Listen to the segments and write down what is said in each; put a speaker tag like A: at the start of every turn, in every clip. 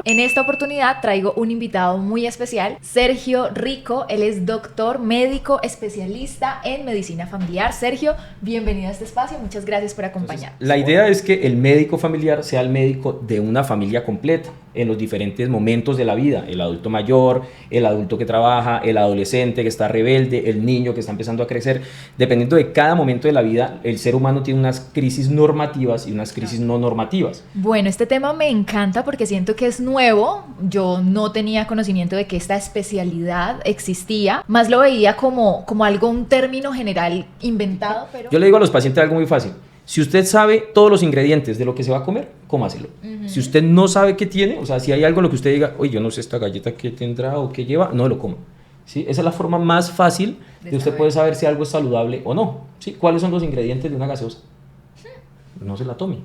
A: En esta oportunidad traigo un invitado muy especial, Sergio Rico. Él es doctor, médico, especialista en medicina familiar. Sergio, bienvenido a este espacio, muchas gracias por acompañarnos.
B: Entonces, la idea es que el médico familiar sea el médico de una familia completa en los diferentes momentos de la vida: el adulto mayor, el adulto que trabaja, el adolescente que está rebelde, el niño que está empezando a crecer. Dependiendo de cada momento de la vida, el ser humano tiene unas crisis normativas y unas crisis no normativas.
A: Bueno, este tema me encanta porque siento que es nuevo. Yo no tenía conocimiento de que esta especialidad existía, más lo veía como algo, un término general inventado, pero...
B: Yo le digo a los pacientes algo muy fácil: si usted sabe todos los ingredientes de lo que se va a comer, cómaselo. Si usted no sabe qué tiene, o sea, si hay algo en lo que usted diga, oye, yo no sé esta galleta qué tendrá o qué lleva, no lo coma. ¿Sí? Esa es la forma más fácil de usted poder saber si algo es saludable o no. ¿Sí? ¿Cuáles son los ingredientes de una gaseosa? No se la tome.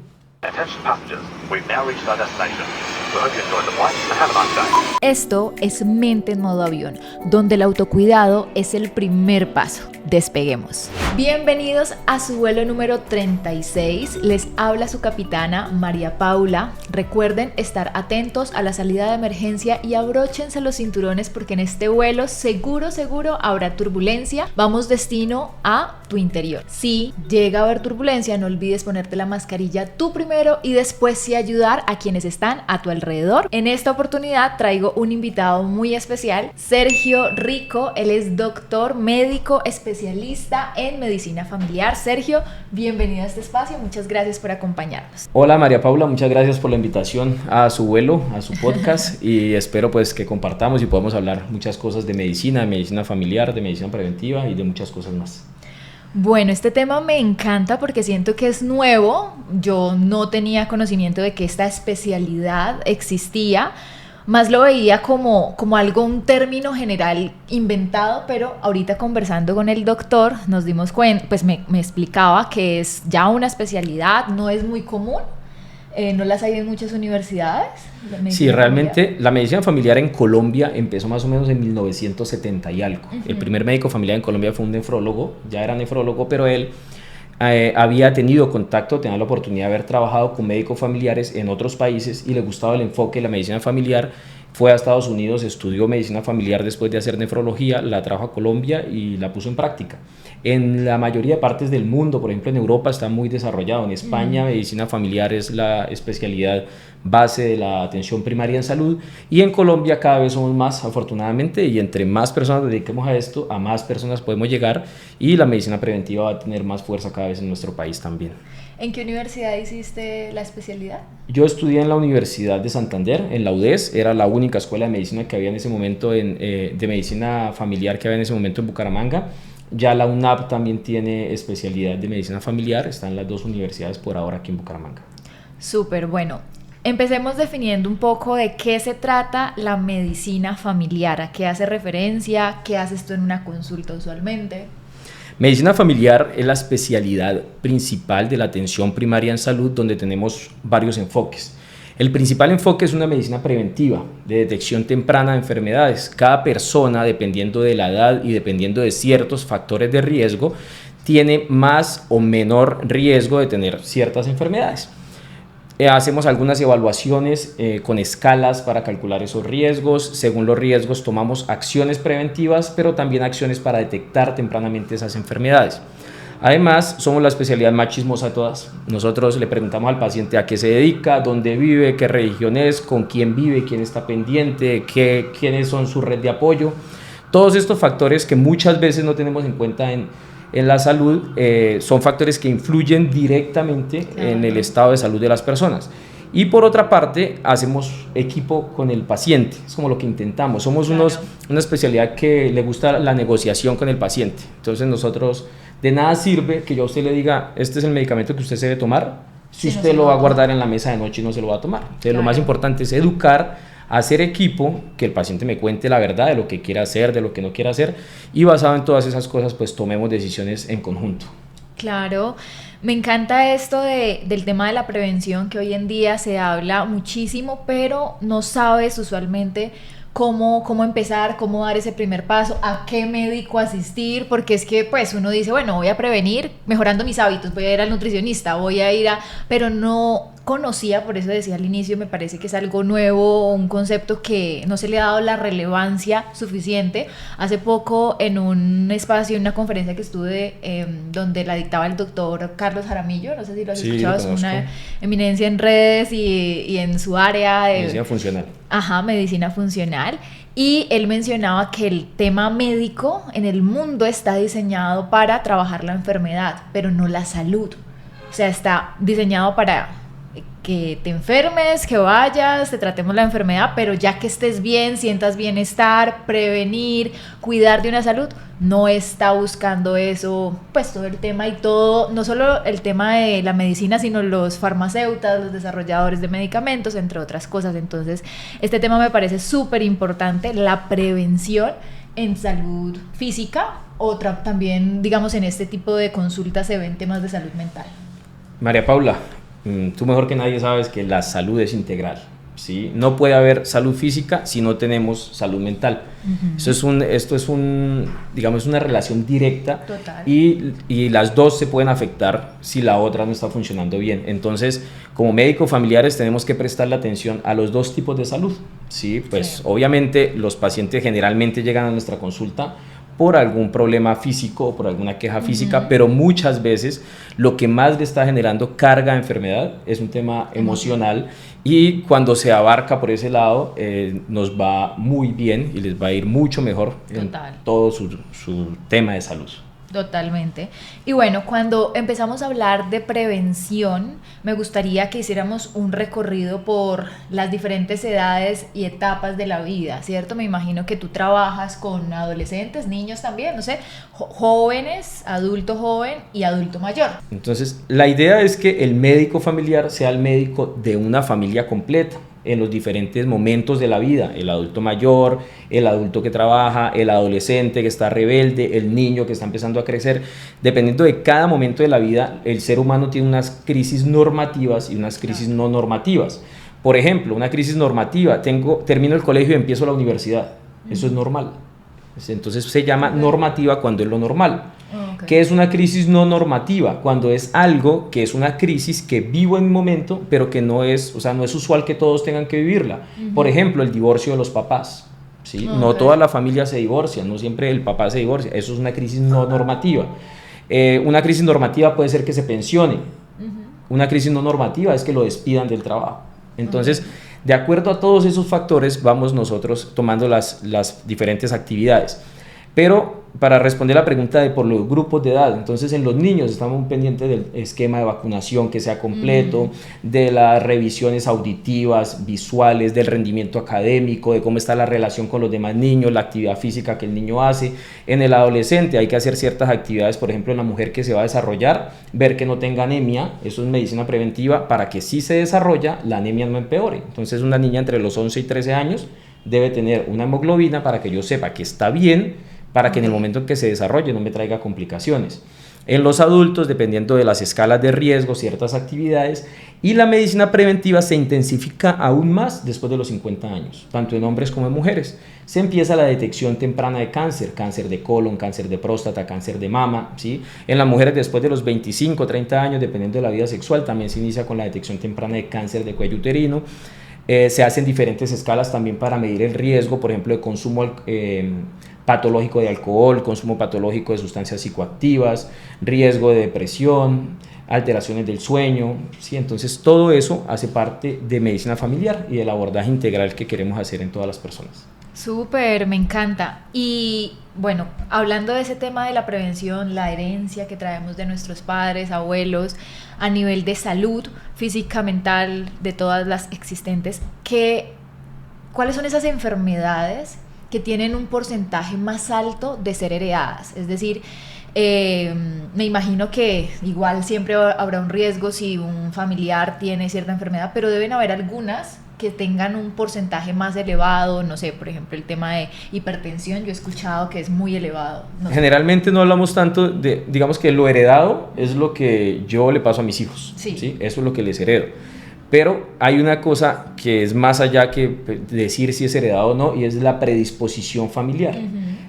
C: Attention passengers, we've now reached our destination. We hope you enjoyed the flight and have a nice day.
A: Esto es Mente en Modo Avión, donde el autocuidado es el primer paso. Despeguemos. Bienvenidos a su vuelo número 36. Les habla su capitana María Paula. Recuerden estar atentos a la salida de emergencia y abróchense los cinturones porque en este vuelo seguro habrá turbulencia. Vamos destino a tu interior. Si llega a haber turbulencia, no olvides ponerte la mascarilla tú primero y después sí ayudar a quienes están a tu alrededor. En esta oportunidad traigo un invitado muy especial, Sergio Rico. Él es doctor, médico, especialista en medicina familiar. Sergio, bienvenido a este espacio, muchas gracias por acompañarnos.
B: Hola María Paula, muchas gracias por la invitación a su vuelo, a su podcast y espero pues que compartamos y podamos hablar muchas cosas de medicina familiar, de medicina preventiva y de muchas cosas más.
A: Bueno, este tema me encanta porque siento que es nuevo. Yo no tenía conocimiento de que esta especialidad existía. Más lo veía como algo, un término general inventado, pero ahorita conversando con el doctor nos dimos cuenta, pues me explicaba que es ya una especialidad, no es muy común, no las hay en muchas universidades.
B: Sí, realmente la medicina familiar en Colombia empezó más o menos en 1970 y algo. El primer médico familiar en Colombia fue un nefrólogo, ya era nefrólogo, pero él había tenido contacto, tenía la oportunidad de haber trabajado con médicos familiares en otros países y le gustaba el enfoque de la medicina familiar. Fue a Estados Unidos, estudió medicina familiar después de hacer nefrología, la trajo a Colombia y la puso en práctica. En la mayoría de partes del mundo, por ejemplo en Europa, está muy desarrollado. En España, medicina familiar es la especialidad base de la atención primaria en salud, y en Colombia cada vez somos más, afortunadamente, y entre más personas nos dediquemos a esto, a más personas podemos llegar y la medicina preventiva va a tener más fuerza cada vez en nuestro país también.
A: ¿En qué universidad hiciste la especialidad?
B: Yo estudié en la Universidad de Santander, en la UDES, era la única escuela de medicina que había en ese momento, de medicina familiar que había en ese momento en Bucaramanga. Ya la UNAP también tiene especialidad de medicina familiar, están las dos universidades por ahora aquí en Bucaramanga.
A: Súper, bueno. Empecemos definiendo un poco de qué se trata la medicina familiar, a qué hace referencia, qué haces tú en una consulta usualmente.
B: Medicina familiar es la especialidad principal de la atención primaria en salud, donde tenemos varios enfoques. El principal enfoque es una medicina preventiva, de detección temprana de enfermedades. Cada persona, dependiendo de la edad y dependiendo de ciertos factores de riesgo, tiene más o menor riesgo de tener ciertas enfermedades. Hacemos algunas evaluaciones con escalas para calcular esos riesgos. Según los riesgos tomamos acciones preventivas, pero también acciones para detectar tempranamente esas enfermedades. Además, somos la especialidad más chismosa de todas. Nosotros le preguntamos al paciente a qué se dedica, dónde vive, qué religión es, con quién vive, quién está pendiente, quiénes son su red de apoyo. Todos estos factores que muchas veces no tenemos en cuenta en la salud, son factores que influyen directamente en el estado de salud de las personas. Y por otra parte, hacemos equipo con el paciente, es como lo que intentamos. Somos una especialidad que le gusta la negociación con el paciente. Entonces nosotros, de nada sirve que yo a usted le diga, este es el medicamento que usted se debe tomar, si usted lo va a guardar en la mesa de noche y no se lo va a tomar. Entonces lo más importante es educar, hacer equipo, que el paciente me cuente la verdad de lo que quiere hacer, de lo que no quiere hacer, y basado en todas esas cosas, pues tomemos decisiones en conjunto.
A: Claro, me encanta esto del tema de la prevención, que hoy en día se habla muchísimo, pero no sabes usualmente cómo empezar, cómo dar ese primer paso, a qué médico asistir, porque es que pues uno dice, bueno, voy a prevenir mejorando mis hábitos, voy a ir al nutricionista, voy a ir a... pero no conocía, por eso decía al inicio, me parece que es algo nuevo, un concepto que no se le ha dado la relevancia suficiente. Hace poco en un espacio, en una conferencia que estuve donde la dictaba el doctor Carlos Jaramillo, no sé si lo has escuchado, es una eminencia en redes y en su área de
B: medicina funcional.
A: Ajá, medicina funcional. Y él mencionaba que el tema médico en el mundo está diseñado para trabajar la enfermedad, pero no la salud. O sea, está diseñado para que te enfermes, que vayas, te tratemos la enfermedad, pero ya que estés bien, sientas bienestar, prevenir, cuidar de una salud, no está buscando eso, pues todo el tema y todo, no solo el tema de la medicina, sino los farmacéuticos, los desarrolladores de medicamentos, entre otras cosas. Entonces, este tema me parece súper importante, la prevención en salud física, otra también, digamos, en este tipo de consultas se ven temas de salud mental.
B: María Paula, tú mejor que nadie sabes que la salud es integral, ¿sí? No puede haber salud física si no tenemos salud mental. Uh-huh. Esto es una relación directa.
A: Total.
B: Y las dos se pueden afectar si la otra no está funcionando bien. Entonces, como médicos familiares tenemos que prestarle atención a los dos tipos de salud, ¿sí? Pues sí. Obviamente los pacientes generalmente llegan a nuestra consulta por algún problema físico o por alguna queja física, pero muchas veces lo que más le está generando carga de enfermedad es un tema emocional, y cuando se abarca por ese lado nos va muy bien y les va a ir mucho mejor en todo su tema de salud.
A: Totalmente. Y bueno, cuando empezamos a hablar de prevención, me gustaría que hiciéramos un recorrido por las diferentes edades y etapas de la vida, ¿cierto? Me imagino que tú trabajas con adolescentes, niños también, no sé, jóvenes, adulto joven y adulto mayor.
B: Entonces, la idea es que el médico familiar sea el médico de una familia completa en los diferentes momentos de la vida: el adulto mayor, el adulto que trabaja, el adolescente que está rebelde, el niño que está empezando a crecer. Dependiendo de cada momento de la vida, el ser humano tiene unas crisis normativas y unas crisis no normativas. Por ejemplo, una crisis normativa: termino el colegio y empiezo la universidad. Eso es normal. Entonces se llama normativa cuando es lo normal. Okay. ¿Qué es una crisis no normativa? Cuando es algo que es una crisis que vivo en mi momento, pero que no es usual que todos tengan que vivirla. Por ejemplo, el divorcio de los papás, ¿sí? Okay. No toda la familia se divorcia, no siempre el papá se divorcia. Eso es una crisis no normativa. Una crisis normativa puede ser que se pensione. Una crisis no normativa es que lo despidan del trabajo. Entonces, de acuerdo a todos esos factores, vamos nosotros tomando las diferentes actividades. Pero para responder la pregunta de por los grupos de edad, entonces en los niños estamos pendientes del esquema de vacunación que sea completo, de las revisiones auditivas, visuales, del rendimiento académico, de cómo está la relación con los demás niños, la actividad física que el niño hace. En el adolescente hay que hacer ciertas actividades, por ejemplo en la mujer que se va a desarrollar, ver que no tenga anemia, eso es medicina preventiva, para que si se desarrolla la anemia no empeore. Entonces una niña entre los 11 y 13 años debe tener una hemoglobina para que yo sepa que está bien, para que en el momento en que se desarrolle no me traiga complicaciones. En los adultos, dependiendo de las escalas de riesgo, ciertas actividades, y la medicina preventiva se intensifica aún más después de los 50 años, tanto en hombres como en mujeres. Se empieza la detección temprana de cáncer de colon, cáncer de próstata, cáncer de mama, ¿sí? En las mujeres después de los 25, 30 años, dependiendo de la vida sexual, también se inicia con la detección temprana de cáncer de cuello uterino. Se hacen diferentes escalas también para medir el riesgo, por ejemplo, de consumo patológico de alcohol, consumo patológico de sustancias psicoactivas, riesgo de depresión, alteraciones del sueño, ¿sí? Entonces todo eso hace parte de medicina familiar y del abordaje integral que queremos hacer en todas las personas.
A: Súper, me encanta. Y bueno, hablando de ese tema de la prevención, la herencia que traemos de nuestros padres, abuelos, a nivel de salud física, mental, de todas las existentes, ¿cuáles son esas enfermedades que tienen un porcentaje más alto de ser heredadas? Es decir, me imagino que igual siempre habrá un riesgo si un familiar tiene cierta enfermedad, pero deben haber algunas que tengan un porcentaje más elevado, no sé, por ejemplo el tema de hipertensión, yo he escuchado que es muy elevado. No sé.
B: Generalmente no hablamos tanto de, digamos que lo heredado es lo que yo le paso a mis hijos, ¿sí? Eso es lo que les heredo. Pero hay una cosa que es más allá que decir si es heredado o no, y es la predisposición familiar.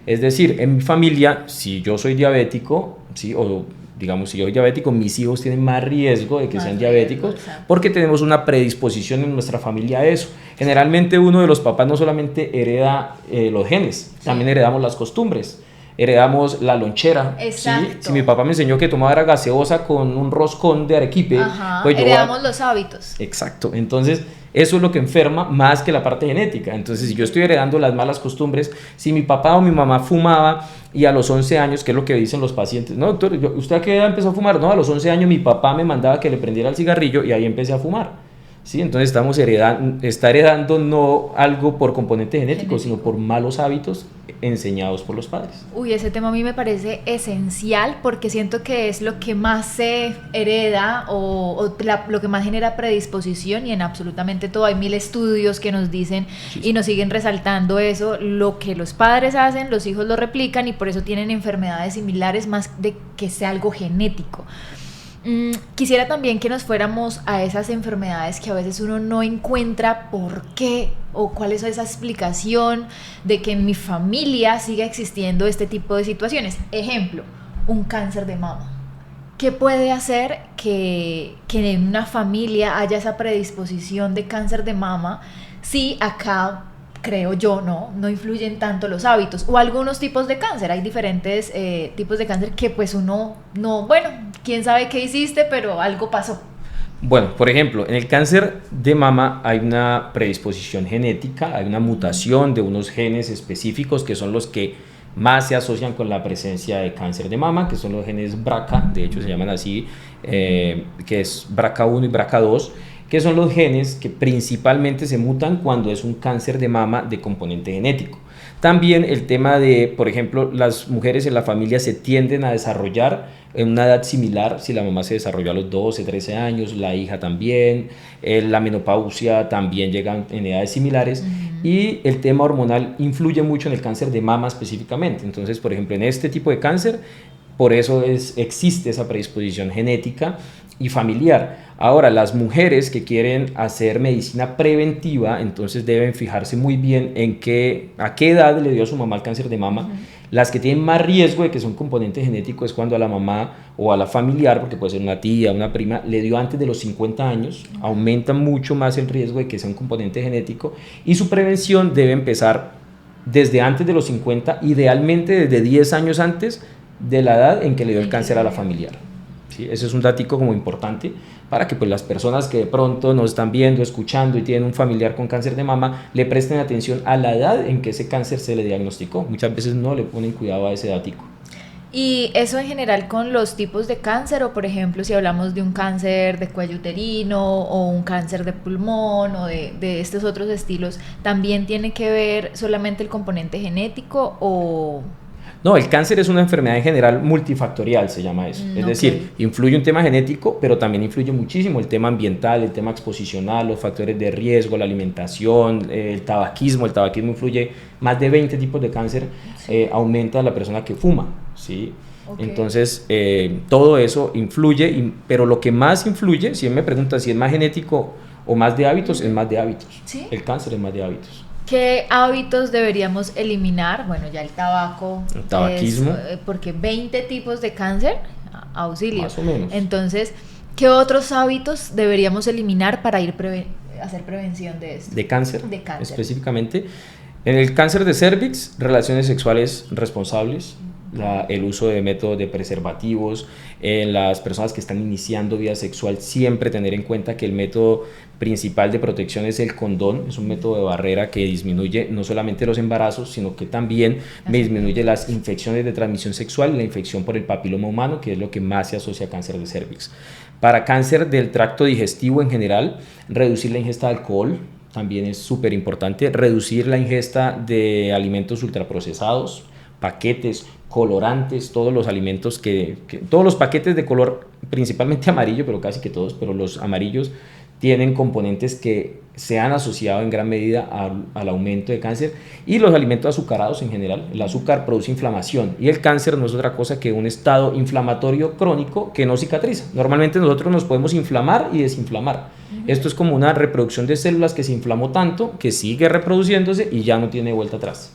B: Es decir, en mi familia, si yo soy diabético, ¿sí? O digamos, si yo soy diabético, mis hijos tienen más riesgo de que
A: Más
B: sean
A: riesgo,
B: diabéticos,
A: exacto.
B: porque tenemos una predisposición en nuestra familia a eso. Generalmente uno de los papás no solamente hereda los genes, también heredamos las costumbres. Heredamos la lonchera.
A: Exacto.
B: ¿Sí? Si mi papá me enseñó que tomaba gaseosa con un roscón de arequipe,
A: Ajá,
B: pues yo
A: heredamos los hábitos.
B: Exacto. Entonces, eso es lo que enferma más que la parte genética. Entonces, si yo estoy heredando las malas costumbres, si mi papá o mi mamá fumaba y a los 11 años, que es lo que dicen los pacientes, no, doctor, ¿usted a qué edad empezó a fumar? No, a los 11 años mi papá me mandaba que le prendiera el cigarrillo y ahí empecé a fumar. ¿Sí? Entonces está heredando no algo por componente genético, sino por malos hábitos enseñados por los padres.
A: Uy, ese tema a mí me parece esencial porque siento que es lo que más se hereda lo que más genera predisposición, y en absolutamente todo hay 1000 estudios que nos dicen y nos siguen resaltando eso. Lo que los padres hacen, los hijos lo replican, y por eso tienen enfermedades similares más de que sea algo genético. Quisiera también que nos fuéramos a esas enfermedades que a veces uno no encuentra por qué o cuál es esa explicación de que en mi familia siga existiendo este tipo de situaciones. Ejemplo, un cáncer de mama. ¿Qué puede hacer que en una familia haya esa predisposición de cáncer de mama si acá, creo yo, no influyen tanto los hábitos o algunos tipos de cáncer? Hay diferentes tipos de cáncer que pues uno no, bueno, quién sabe qué hiciste, pero algo pasó.
B: Bueno, por ejemplo, en el cáncer de mama hay una predisposición genética, hay una mutación de unos genes específicos que son los que más se asocian con la presencia de cáncer de mama, que son los genes BRCA, de hecho se llaman así, que es BRCA1 y BRCA2, que son los genes que principalmente se mutan cuando es un cáncer de mama de componente genético. También el tema de, por ejemplo, las mujeres en la familia se tienden a desarrollar en una edad similar, si la mamá se desarrolló a los 12, 13 años, la hija también, la menopausia también llega en edades similares, y el tema hormonal influye mucho en el cáncer de mama específicamente. Entonces, por ejemplo, en este tipo de cáncer, por eso existe esa predisposición genética y familiar. Ahora, las mujeres que quieren hacer medicina preventiva, entonces deben fijarse muy bien a qué edad le dio a su mamá el cáncer de mama. Las que tienen más riesgo de que sea un componente genético es cuando a la mamá o a la familiar, porque puede ser una tía, una prima, le dio antes de los 50 años, aumenta mucho más el riesgo de que sea un componente genético, y su prevención debe empezar desde antes de los 50, idealmente desde 10 años antes de la edad en que le dio el cáncer a la familiar. ¿Sí? Ese es un datico como importante para que pues, las personas que de pronto nos están viendo, escuchando y tienen un familiar con cáncer de mama le presten atención a la edad en que ese cáncer se le diagnosticó. Muchas veces no le ponen cuidado a ese datico.
A: Y eso en general con los tipos de cáncer, o por ejemplo si hablamos de un cáncer de cuello uterino o un cáncer de pulmón o de estos otros estilos, ¿también tiene que ver solamente el componente genético o...?
B: No, el cáncer es una enfermedad en general multifactorial, se llama eso. Es decir, influye un tema genético, pero también influye muchísimo el tema ambiental, el tema exposicional, los factores de riesgo, la alimentación, el tabaquismo. El tabaquismo influye, más de 20 tipos de cáncer, aumenta la persona que fuma, ¿sí? Entonces, todo eso influye, pero lo que más influye, si me preguntan si es más genético o más de hábitos, es más de hábitos.
A: ¿Sí?
B: El cáncer es más de hábitos.
A: ¿Qué hábitos deberíamos eliminar? Bueno, ya el tabaco.
B: El tabaquismo.
A: Porque 20 tipos de cáncer, auxilio.
B: Más o menos.
A: Entonces, ¿qué otros hábitos deberíamos eliminar para hacer prevención de esto?
B: De cáncer.
A: De cáncer.
B: Específicamente. En el cáncer de cérvix, relaciones sexuales responsables, el uso de métodos de preservativos. En las personas que están iniciando vida sexual, siempre tener en cuenta que el método principal de protección es el condón. Es un método de barrera que disminuye no solamente los embarazos, sino que también disminuye las infecciones de transmisión sexual y la infección por el papiloma humano, que es lo que más se asocia a cáncer de cérvix. Para cáncer del tracto digestivo en general, reducir la ingesta de alcohol también es súper importante. Reducir la ingesta de alimentos ultraprocesados, paquetes, colorantes, todos los alimentos todos los paquetes de color, principalmente amarillo, pero casi que todos, pero los amarillos tienen componentes que se han asociado en gran medida al aumento de cáncer, y los alimentos azucarados en general. El azúcar produce inflamación y el cáncer no es otra cosa que un estado inflamatorio crónico que no cicatriza. Normalmente nosotros nos podemos inflamar y desinflamar. Esto es como una reproducción de células que se inflamó tanto que sigue reproduciéndose y ya no tiene vuelta atrás.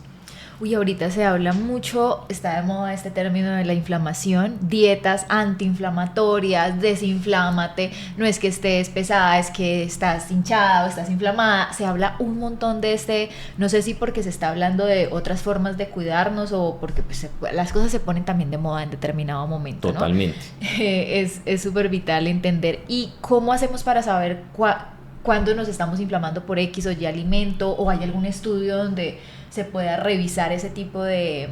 A: Uy, ahorita se habla mucho, está de moda este término de la inflamación, dietas antiinflamatorias, desinflámate, no es que estés pesada, es que estás hinchada o estás inflamada, se habla un montón de no sé si porque se está hablando de otras formas de cuidarnos o porque pues, las cosas se ponen también de moda en determinado momento,
B: Totalmente.
A: ¿no? Es súper vital entender. ¿Y cómo hacemos para saber cuándo nos estamos inflamando por X o Y alimento, o hay algún estudio donde se pueda revisar ese tipo de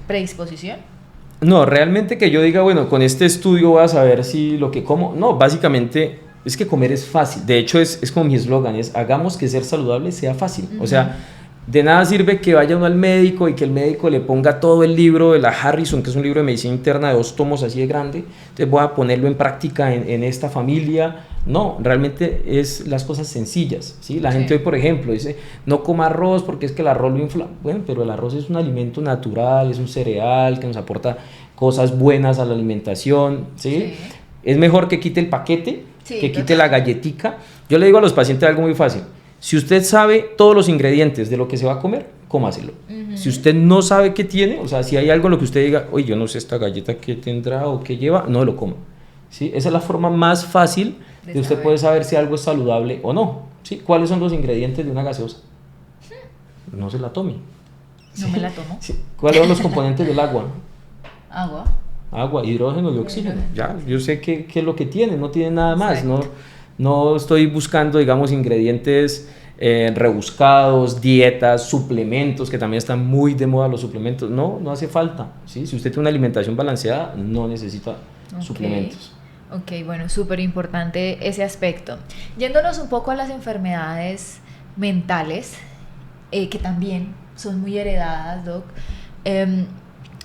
A: predisposición?
B: No, realmente que yo diga, bueno, con este estudio voy a saber si lo que como, no, básicamente es que comer es fácil. De hecho es como mi eslogan, es hagamos que ser saludable sea fácil. O sea, de nada sirve que vaya uno al médico y que el médico le ponga todo el libro de la Harrison, que es un libro de medicina interna de 2 tomos así de grande, entonces voy a ponerlo en práctica en esta familia. No, realmente es las cosas sencillas, ¿sí? La gente hoy, por ejemplo, dice, no coma arroz porque es que el arroz lo infla. Bueno, pero el arroz es un alimento natural, es un cereal que nos aporta cosas buenas a la alimentación, ¿sí? Es mejor que quite el paquete, que quite la galletica. Yo le digo a los pacientes algo muy fácil. Si usted sabe todos los ingredientes de lo que se va a comer, cómaselo. Si usted no sabe qué tiene, o sea, si hay algo en lo que usted diga, oye, yo no sé esta galleta qué tendrá o qué lleva, no lo coma. ¿Sí? Esa es la forma más fácil de usted poder saber si algo es saludable o no. ¿Sí? ¿Cuáles son los ingredientes de una gaseosa? No se la tome.
A: No me la tomo.
B: ¿Sí? ¿Cuáles son los componentes del agua?
A: Agua,
B: hidrógeno y oxígeno. Ya, yo sé qué es lo que tiene, no tiene nada más. No estoy buscando, digamos, ingredientes rebuscados, dietas, suplementos, que también están muy de moda los suplementos. No hace falta. ¿Sí? Si usted tiene una alimentación balanceada, no necesita suplementos.
A: Ok, bueno, súper importante ese aspecto. Yéndonos un poco a las enfermedades mentales, que también son muy heredadas, Doc.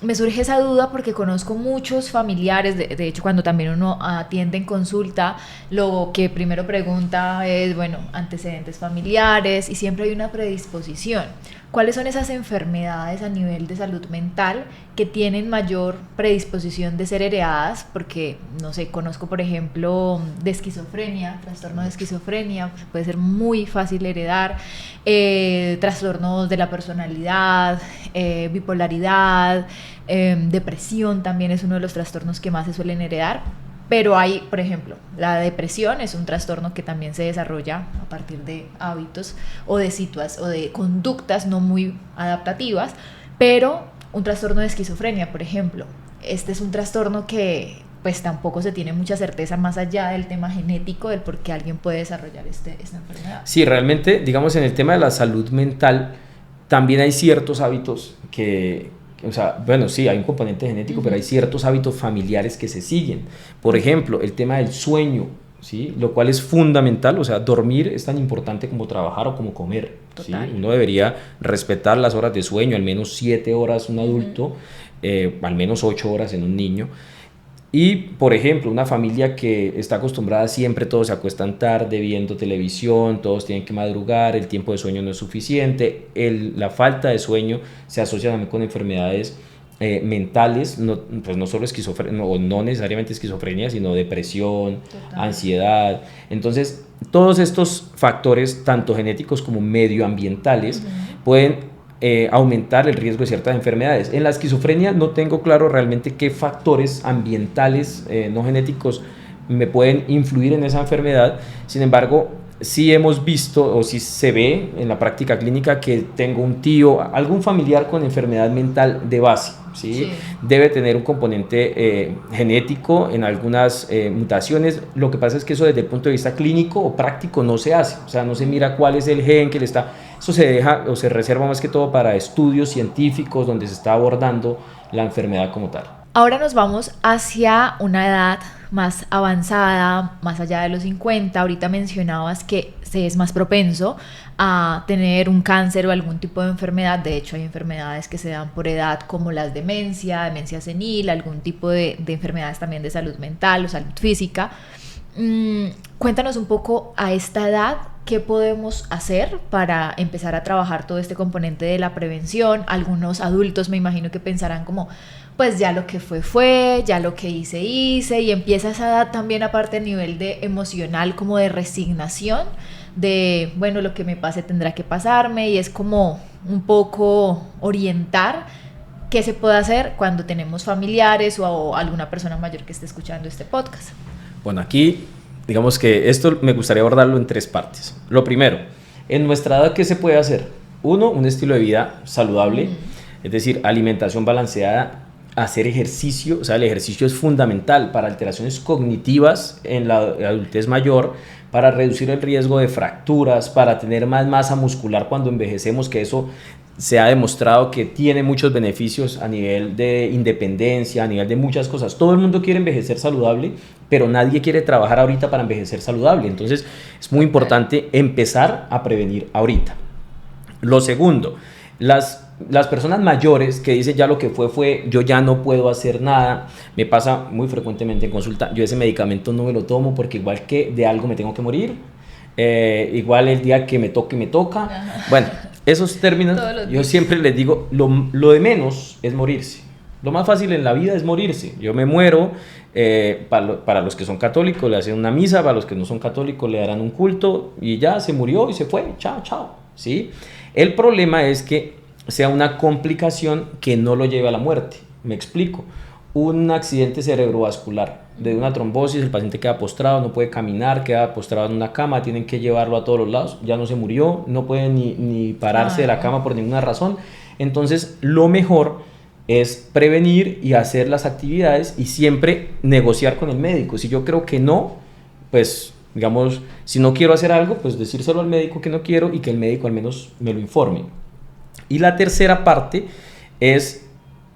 A: Me surge esa duda porque conozco muchos familiares, de hecho cuando también uno atiende en consulta, lo que primero pregunta es, bueno, antecedentes familiares, y siempre hay una predisposición. ¿Cuáles son esas enfermedades a nivel de salud mental que tienen mayor predisposición de ser heredadas? Porque, no sé, conozco por ejemplo de esquizofrenia, trastorno de esquizofrenia, puede ser muy fácil heredar, trastornos de la personalidad, bipolaridad, depresión también es uno de los trastornos que más se suelen heredar. Pero hay, por ejemplo, la depresión es un trastorno que también se desarrolla a partir de hábitos o de o de conductas no muy adaptativas, pero un trastorno de esquizofrenia, por ejemplo, este es un trastorno que pues tampoco se tiene mucha certeza más allá del tema genético del por qué alguien puede desarrollar esta enfermedad.
B: Sí, realmente, digamos, en el tema de la salud mental también hay ciertos hábitos o sea, bueno, sí, hay un componente genético, pero hay ciertos hábitos familiares que se siguen. Por ejemplo, el tema del sueño, ¿sí? Lo cual es fundamental, o sea, dormir es tan importante como trabajar o como comer, ¿sí? Uno debería respetar las horas de sueño, al menos 7 horas un adulto, al menos 8 horas en un niño. Y, por ejemplo, una familia que está acostumbrada siempre, todos se acuestan tarde viendo televisión, todos tienen que madrugar, el tiempo de sueño no es suficiente, la falta de sueño se asocia también con enfermedades mentales, pues no solo esquizofrenia, no necesariamente esquizofrenia, sino depresión, ansiedad. Entonces, todos estos factores, tanto genéticos como medioambientales, pueden aumentar el riesgo de ciertas enfermedades. En la esquizofrenia no tengo claro realmente qué factores ambientales no genéticos me pueden influir en esa enfermedad. Sin embargo, sí hemos visto o sí se ve en la práctica clínica que tengo un tío, algún familiar con enfermedad mental de base, ¿sí? Debe tener un componente genético en algunas mutaciones. Lo que pasa es que eso desde el punto de vista clínico o práctico no se hace, o sea, no se mira cuál es el gen que le está. Eso se deja o se reserva más que todo para estudios científicos donde se está abordando la enfermedad como tal.
A: Ahora nos vamos hacia una edad más avanzada, más allá de los 50. Ahorita mencionabas que se es más propenso a tener un cáncer o algún tipo de enfermedad. De hecho, hay enfermedades que se dan por edad como la demencia senil, algún tipo de enfermedades también de salud mental o salud física. Cuéntanos un poco a esta edad qué podemos hacer para empezar a trabajar todo este componente de la prevención. Algunos adultos me imagino que pensarán como, pues ya lo que fue, ya lo que hice, y empieza esa edad también aparte a nivel de emocional como de resignación, de bueno, lo que me pase tendrá que pasarme, y es como un poco orientar qué se puede hacer cuando tenemos familiares o alguna persona mayor que esté escuchando este podcast.
B: Bueno, aquí digamos que esto me gustaría abordarlo en 3 partes. Lo primero, en nuestra edad, ¿qué se puede hacer? 1, un estilo de vida saludable, es decir, alimentación balanceada, hacer ejercicio. O sea, el ejercicio es fundamental para alteraciones cognitivas en la adultez mayor, para reducir el riesgo de fracturas, para tener más masa muscular cuando envejecemos, que eso se ha demostrado que tiene muchos beneficios a nivel de independencia, a nivel de muchas cosas. Todo el mundo quiere envejecer saludable, pero nadie quiere trabajar ahorita para envejecer saludable. Entonces es muy importante empezar a prevenir ahorita. Lo segundo, las personas mayores que dicen ya lo que fue, yo ya no puedo hacer nada. Me pasa muy frecuentemente en consulta, yo ese medicamento no me lo tomo porque igual que de algo me tengo que morir, igual el día que me toque me toca. Ajá. Bueno, esos términos yo siempre les digo, lo de menos es morirse. Lo más fácil en la vida es morirse. Yo me muero, para los que son católicos le hacen una misa, para los que no son católicos le darán un culto y ya se murió y se fue, chao, chao, ¿sí? El problema es que sea una complicación que no lo lleve a la muerte. Me explico. Un accidente cerebrovascular, de una trombosis, el paciente queda postrado, no puede caminar, queda postrado en una cama, tienen que llevarlo a todos los lados, ya no se murió, no puede ni pararse de la cama por ninguna razón. Entonces, lo mejor es prevenir y hacer las actividades y siempre negociar con el médico. Si yo creo que no, pues digamos, si no quiero hacer algo, pues decírselo al médico que no quiero y que el médico al menos me lo informe. Y la tercera parte es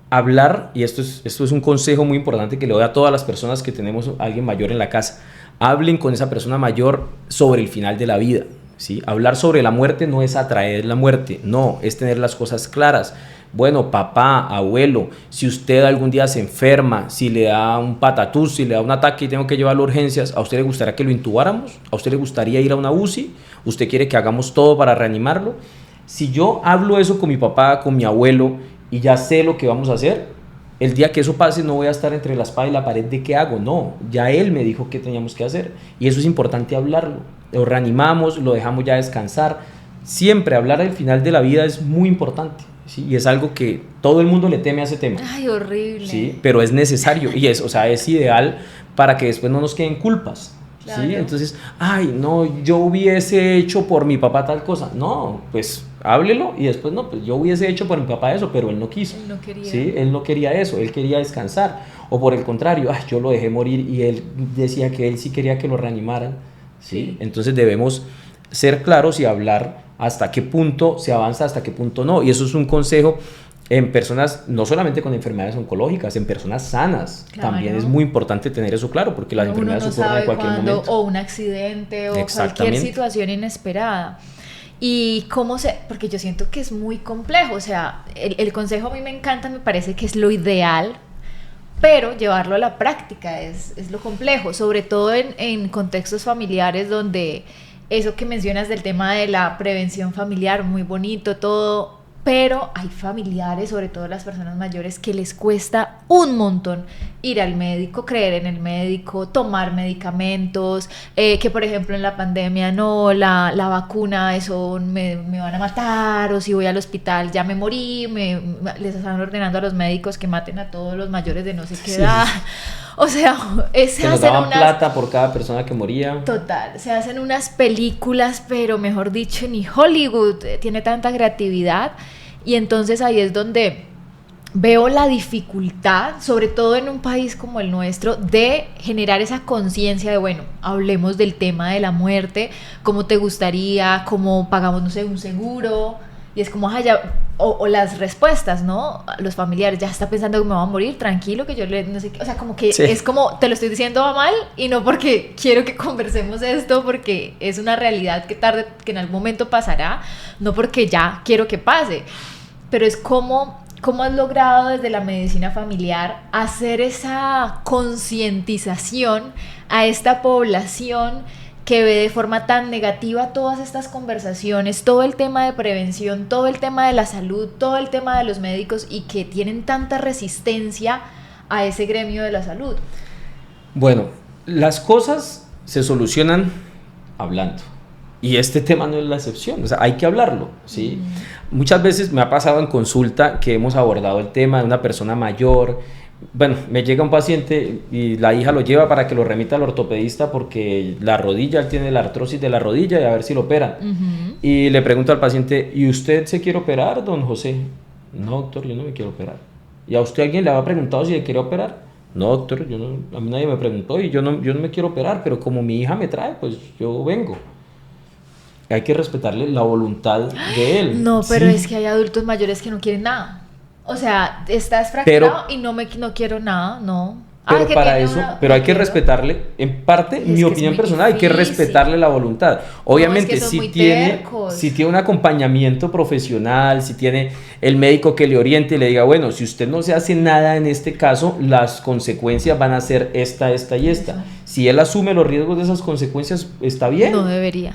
B: hablar, y esto es un consejo muy importante que le doy a todas las personas que tenemos a alguien mayor en la casa. Hablen con esa persona mayor sobre el final de la vida, ¿sí? Hablar sobre la muerte no es atraer la muerte, no, es tener las cosas claras. Bueno, papá, abuelo, si usted algún día se enferma, si le da un patatús, si le da un ataque y tengo que llevarlo a urgencias, ¿a usted le gustaría que lo intubáramos? ¿A usted le gustaría ir a una UCI? ¿Usted quiere que hagamos todo para reanimarlo? Si yo hablo eso con mi papá, con mi abuelo, y ya sé lo que vamos a hacer, el día que eso pase no voy a estar entre la espada y la pared de qué hago, no, ya él me dijo qué teníamos que hacer, y eso es importante hablarlo. Lo reanimamos, lo dejamos ya descansar. Siempre hablar al final de la vida es muy importante, ¿sí? Y es algo que todo el mundo le teme a ese tema.
A: Ay, horrible.
B: Sí, pero es necesario y es ideal para que después no nos queden culpas. Claro. ¿Sí? Entonces, ay, no, yo hubiese hecho por mi papá tal cosa. No, pues háblelo y después no, pues yo hubiese hecho por mi papá eso, pero él no quiso.
A: Él no quería.
B: ¿Sí? Él no quería eso, él quería descansar. O por el contrario, ay, yo lo dejé morir y él decía que él sí quería que lo reanimaran. ¿Sí? Entonces debemos ser claros y hablar hasta qué punto se avanza, hasta qué punto no. Y eso es un consejo en personas, no solamente con enfermedades oncológicas, en personas sanas. Claro. También es muy importante tener eso claro, porque las enfermedades ocurren en cualquier momento.
A: O un accidente o cualquier situación inesperada. Y cómo porque yo siento que es muy complejo, o sea, el consejo a mí me encanta, me parece que es lo ideal, pero llevarlo a la práctica es lo complejo, sobre todo en contextos familiares donde eso que mencionas del tema de la prevención familiar, muy bonito todo, pero hay familiares, sobre todo las personas mayores, que les cuesta un montón ir al médico, creer en el médico, tomar medicamentos, que por ejemplo en la pandemia no, la vacuna, eso me van a matar, o si voy al hospital ya me morí, les están ordenando a los médicos que maten a todos los mayores de no sé qué edad. O sea,
B: se nos daban plata por cada persona que moría.
A: Total, se hacen unas películas, pero mejor dicho, ni Hollywood tiene tanta creatividad. Y entonces ahí es donde veo la dificultad, sobre todo en un país como el nuestro, de generar esa conciencia de, bueno, hablemos del tema de la muerte, cómo te gustaría, cómo pagamos, no sé, un seguro. Y es como, o las respuestas, ¿no? Los familiares, ya está pensando que me va a morir, tranquilo, que yo no sé qué. O sea, como que sí. Es como, te lo estoy diciendo va mal, y no porque quiero que conversemos esto, porque es una realidad que en algún momento pasará, no porque ya quiero que pase. Pero es como has logrado desde la medicina familiar hacer esa concientización a esta población que ve de forma tan negativa todas estas conversaciones, todo el tema de prevención, todo el tema de la salud, todo el tema de los médicos, y que tienen tanta resistencia a ese gremio de la salud.
B: Bueno, las cosas se solucionan hablando. Y este tema no es la excepción, o sea, hay que hablarlo, ¿sí? Muchas veces me ha pasado en consulta que hemos abordado el tema de una persona mayor. Bueno, me llega un paciente y la hija lo lleva para que lo remita al ortopedista porque la rodilla, él tiene la artrosis de la rodilla y a ver si lo operan. Y le pregunto al paciente, ¿y usted se quiere operar, don José? No, doctor, yo no me quiero operar. ¿Y a usted alguien le había preguntado si le quiere operar? No, doctor, a mí nadie me preguntó y yo no me quiero operar, pero como mi hija me trae, pues yo vengo. Hay que respetarle la voluntad de él.
A: No, pero
B: sí.
A: es que hay adultos mayores que no quieren nada. O sea, estás fracturado y no quiero nada, no.
B: Pero
A: que
B: para
A: tiene
B: eso,
A: una-
B: pero hay
A: no
B: que
A: quiero.
B: respetarle, en parte,
A: Es
B: mi
A: que es
B: opinión
A: muy
B: personal, hay que
A: difícil.
B: respetarle la voluntad. Obviamente,
A: es que son muy
B: si tiene
A: tercos.
B: un acompañamiento profesional, si tiene el médico que le oriente y le diga, bueno, si usted no se hace nada en este caso, las consecuencias van a ser esta y esta.
A: Eso.
B: Si él asume los riesgos de esas consecuencias, está bien.
A: No debería.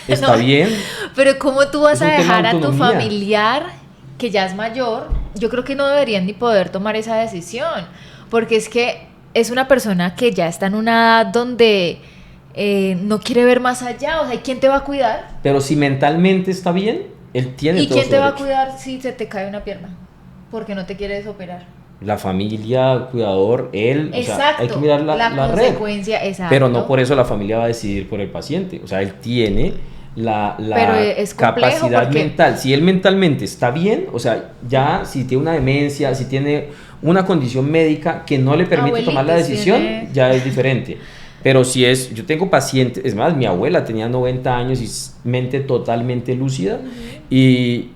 B: Está
A: No.
B: bien.
A: Pero ¿cómo tú vas
B: Es un
A: a
B: tema de
A: dejar a tu
B: autonomía.
A: familiar que ya es mayor? Yo creo que no deberían ni poder tomar esa decisión, porque es que es una persona que ya está en una edad donde no quiere ver más allá. O sea, ¿quién te va a cuidar?
B: Pero si mentalmente está bien, él tiene
A: ¿Y
B: todo
A: quién
B: su
A: te va a
B: derecho.
A: cuidar si se te cae una pierna? Porque no te quieres operar.
B: La familia, cuidador, él, o sea,
A: Exacto,
B: hay que mirar la red.
A: consecuencia, exacto.
B: Pero no por eso la familia va a decidir por el paciente. O sea, él tiene la
A: Pero es complejo
B: capacidad
A: porque-
B: mental. Si él mentalmente está bien, o sea, ya si tiene una demencia, si tiene una condición médica que no le permite tomar la
A: Abuelitos
B: decisión,
A: tiene-
B: ya es diferente. Pero si es, yo tengo pacientes, es más, mi abuela tenía 90 años y mente totalmente lúcida y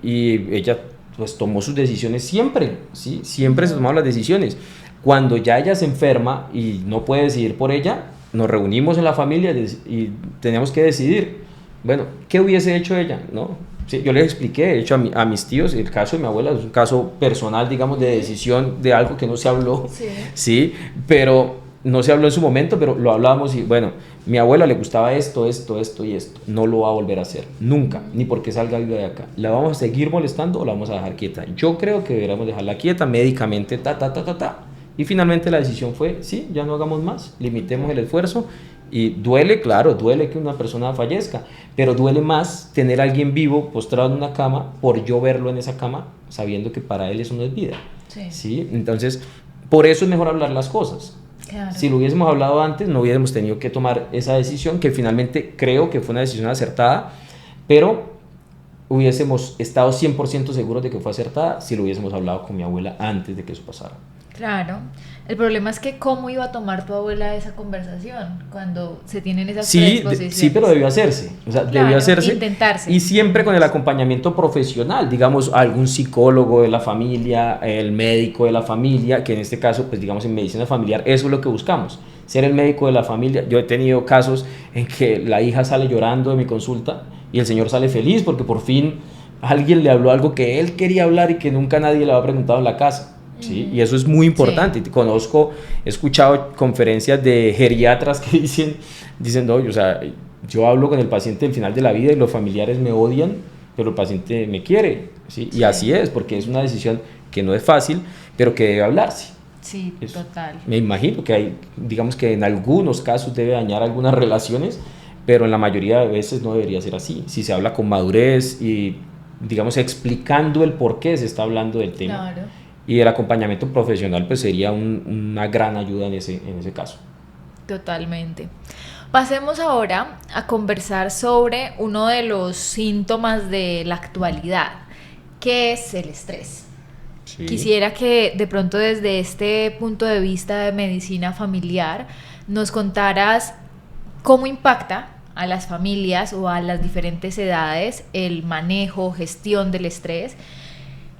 B: ella pues tomó sus decisiones siempre, ¿sí? Siempre se tomaron las decisiones. Cuando ya ella se enferma y no puede decidir por ella, nos reunimos en la familia y teníamos que decidir, bueno, ¿qué hubiese hecho ella? ¿No? Sí, yo les expliqué, de hecho, a mis tíos, el caso de mi abuela es un caso personal, digamos, de decisión de algo que no se habló,
A: Sí.
B: ¿sí? Pero no se habló en su momento, pero lo hablábamos y bueno, mi abuela le gustaba esto y esto, no lo va a volver a hacer, nunca, ni porque salga viva de acá. ¿La vamos a seguir molestando o la vamos a dejar quieta? Yo creo que deberíamos dejarla quieta médicamente, y finalmente la decisión fue, sí, ya no hagamos más, limitemos el esfuerzo. Y duele, claro, duele que una persona fallezca, pero duele más tener a alguien vivo postrado en una cama por yo verlo en esa cama, sabiendo que para él eso no es vida.
A: Sí.
B: ¿Sí? Entonces, por eso es mejor hablar las cosas.
A: Claro.
B: Si lo hubiésemos hablado antes, no hubiésemos tenido que tomar esa decisión, que finalmente creo que fue una decisión acertada, pero hubiésemos estado 100% seguros de que fue acertada si lo hubiésemos hablado con mi abuela antes de que eso pasara.
A: Claro. El problema es que cómo iba a tomar tu abuela esa conversación cuando se tienen esas
B: Sí,
A: predisposiciones.
B: sí, pero debió hacerse, o sea,
A: Claro,
B: debió hacerse
A: intentarse.
B: y siempre con el acompañamiento profesional, digamos, algún psicólogo de la familia, el médico de la familia, que en este caso, pues digamos, en medicina familiar, eso es lo que buscamos, ser el médico de la familia. Yo he tenido casos en que la hija sale llorando de mi consulta y el señor sale feliz porque por fin alguien le habló algo que él quería hablar y que nunca nadie le había preguntado en la casa. ¿Sí? Y eso es muy importante. Sí. He escuchado conferencias de geriatras que dicen, no, o sea, yo hablo con el paciente al final de la vida y los familiares me odian, pero el paciente me quiere, ¿sí? Sí. Y así es, porque es una decisión que no es fácil, pero que debe hablarse.
A: Sí, total.
B: Me imagino que hay, digamos que en algunos casos debe dañar algunas relaciones, pero en la mayoría de veces no debería ser así. Si se habla con madurez y, digamos, explicando el por qué se está hablando del tema.
A: Claro.
B: Y el acompañamiento profesional pues sería una gran ayuda en ese caso.
A: Totalmente. Pasemos ahora a conversar sobre uno de los síntomas de la actualidad, que es el estrés. Sí. Quisiera que de pronto desde este punto de vista de medicina familiar nos contaras cómo impacta a las familias o a las diferentes edades el manejo, gestión del estrés,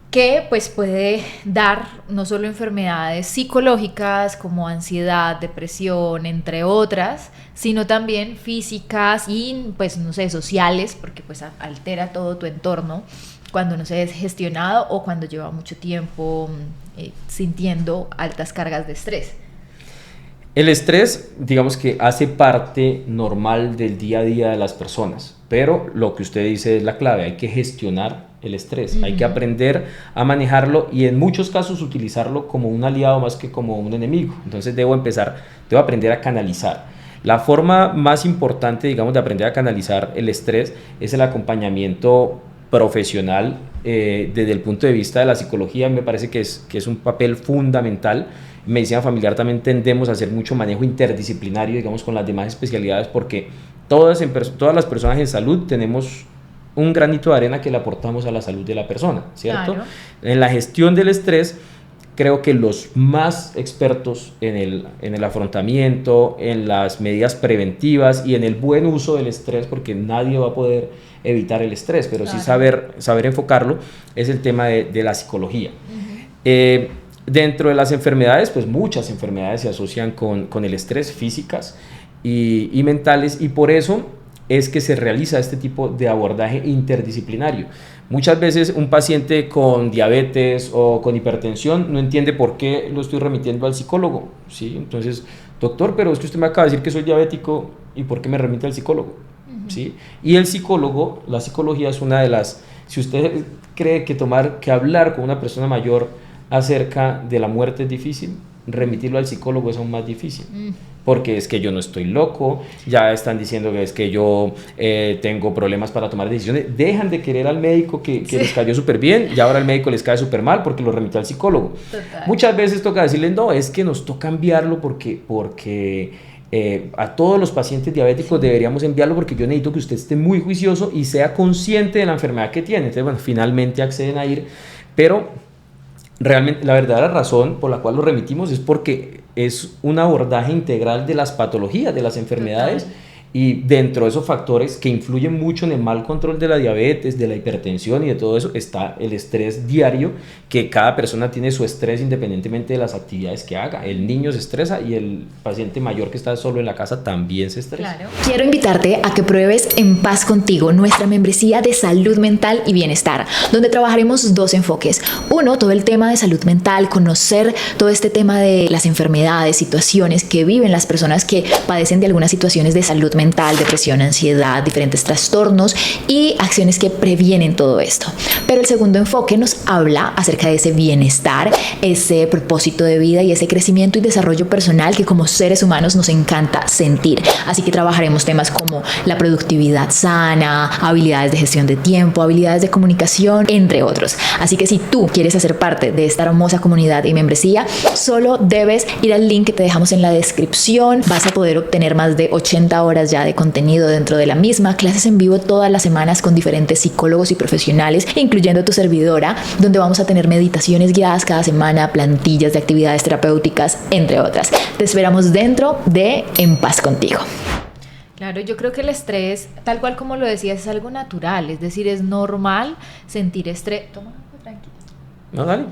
A: que pues puede dar no solo enfermedades psicológicas como ansiedad, depresión, entre otras, sino también físicas y pues no sé, sociales, porque pues altera todo tu entorno cuando no se es gestionado o cuando lleva mucho tiempo sintiendo altas cargas de estrés.
B: El estrés, digamos que hace parte normal del día a día de las personas, pero lo que usted dice es la clave, hay que gestionar el estrés, hay que aprender a manejarlo y en muchos casos utilizarlo como un aliado más que como un enemigo. Entonces debo aprender a canalizar. La forma más importante, digamos, de aprender a canalizar el estrés es el acompañamiento profesional desde el punto de vista de la psicología. Me parece que es un papel fundamental. En medicina familiar también tendemos a hacer mucho manejo interdisciplinario, digamos, con las demás especialidades, porque todas las personas en salud tenemos un granito de arena que le aportamos a la salud de la persona, ¿cierto?
A: Claro.
B: En la gestión del estrés, creo que los más expertos en el afrontamiento, en las medidas preventivas y en el buen uso del estrés, porque nadie va a poder evitar el estrés, pero sí saber enfocarlo, es el tema de la psicología. Dentro de las enfermedades, pues muchas enfermedades se asocian con el estrés, físicas y mentales, y por eso es que se realiza este tipo de abordaje interdisciplinario. Muchas veces un paciente con diabetes o con hipertensión no entiende por qué lo estoy remitiendo al psicólogo, ¿sí? Entonces, doctor, pero es que usted me acaba de decir que soy diabético, ¿y por qué me remite al psicólogo? ¿Sí? Y el psicólogo, la psicología es una de las... Si usted cree que hablar con una persona mayor acerca de la muerte es difícil, remitirlo al psicólogo es aún más difícil, porque es que yo no estoy loco, ya están diciendo que es que yo tengo problemas para tomar decisiones, dejan de querer al médico que les cayó súper bien, y ahora el médico les cae súper mal porque lo remitió al psicólogo.
A: Total.
B: Muchas veces toca decirles, no, es que nos toca enviarlo porque a todos los pacientes diabéticos deberíamos enviarlo, porque yo necesito que usted esté muy juicioso y sea consciente de la enfermedad que tiene. Entonces, bueno, finalmente acceden a ir, pero realmente la verdadera razón por la cual lo remitimos es porque es un abordaje integral de las patologías, de las enfermedades. Total. Y dentro de esos factores que influyen mucho en el mal control de la diabetes, de la hipertensión y de todo eso, está el estrés diario, que cada persona tiene su estrés independientemente de las actividades que haga. El niño se estresa y el paciente mayor que está solo en la casa también se estresa.
A: Claro. Quiero invitarte a que pruebes En Paz Contigo, nuestra membresía de salud mental y bienestar, donde trabajaremos dos enfoques. Uno, todo el tema de salud mental, conocer todo este tema de las enfermedades, situaciones que viven las personas que padecen de algunas situaciones de salud mental, depresión, ansiedad, diferentes trastornos y acciones que previenen todo esto. Pero el segundo enfoque nos habla acerca de ese bienestar, ese propósito de vida y ese crecimiento y desarrollo personal que como seres humanos nos encanta sentir. Así que trabajaremos temas como la productividad sana, habilidades de gestión de tiempo, habilidades de comunicación, entre otros. Así que si tú quieres hacer parte de esta hermosa comunidad y membresía, solo debes ir al link que te dejamos en la descripción. Vas a poder obtener más de 80 horas ya de contenido dentro de la misma, clases en vivo todas las semanas con diferentes psicólogos y profesionales, incluyendo tu servidora, donde vamos a tener meditaciones guiadas cada semana, plantillas de actividades terapéuticas, entre otras. Te esperamos dentro de En Paz Contigo. Claro, yo creo que el estrés, tal cual como lo decías, es algo natural, es decir, es normal sentir estrés. Toma, tranquilo.
B: No, dale.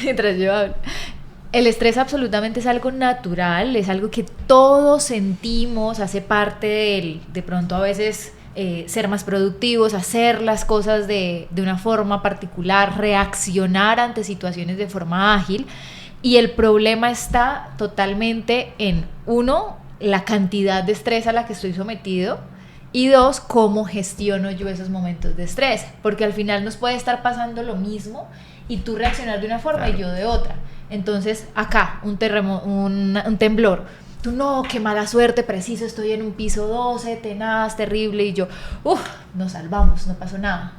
A: Mientras yo hablo. El estrés absolutamente es algo natural, es algo que todos sentimos, hace parte de pronto a veces ser más productivos, hacer las cosas de una forma particular, reaccionar ante situaciones de forma ágil. Y el problema está totalmente en, uno, la cantidad de estrés a la que estoy sometido, y dos, cómo gestiono yo esos momentos de estrés, porque al final nos puede estar pasando lo mismo y tú reaccionar de una forma, claro, y yo de otra. Entonces acá, un temblor, tú no, qué mala suerte, preciso, estoy en un piso 12, tenaz, terrible, y yo, nos salvamos, no pasó nada.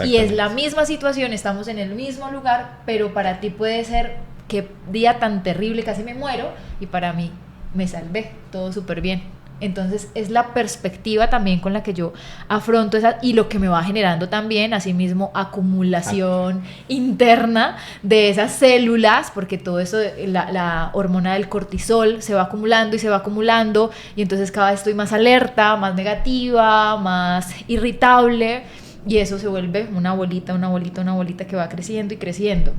A: Y es la misma situación, estamos en el mismo lugar, pero para ti puede ser, qué día tan terrible, casi me muero, y para mí me salvé, todo súper bien. Entonces es la perspectiva también con la que yo afronto esa, y lo que me va generando también asimismo acumulación interna de esas células, porque todo eso, la hormona del cortisol se va acumulando y se va acumulando, y entonces cada vez estoy más alerta, más negativa, más irritable, y eso se vuelve una bolita que va creciendo y creciendo.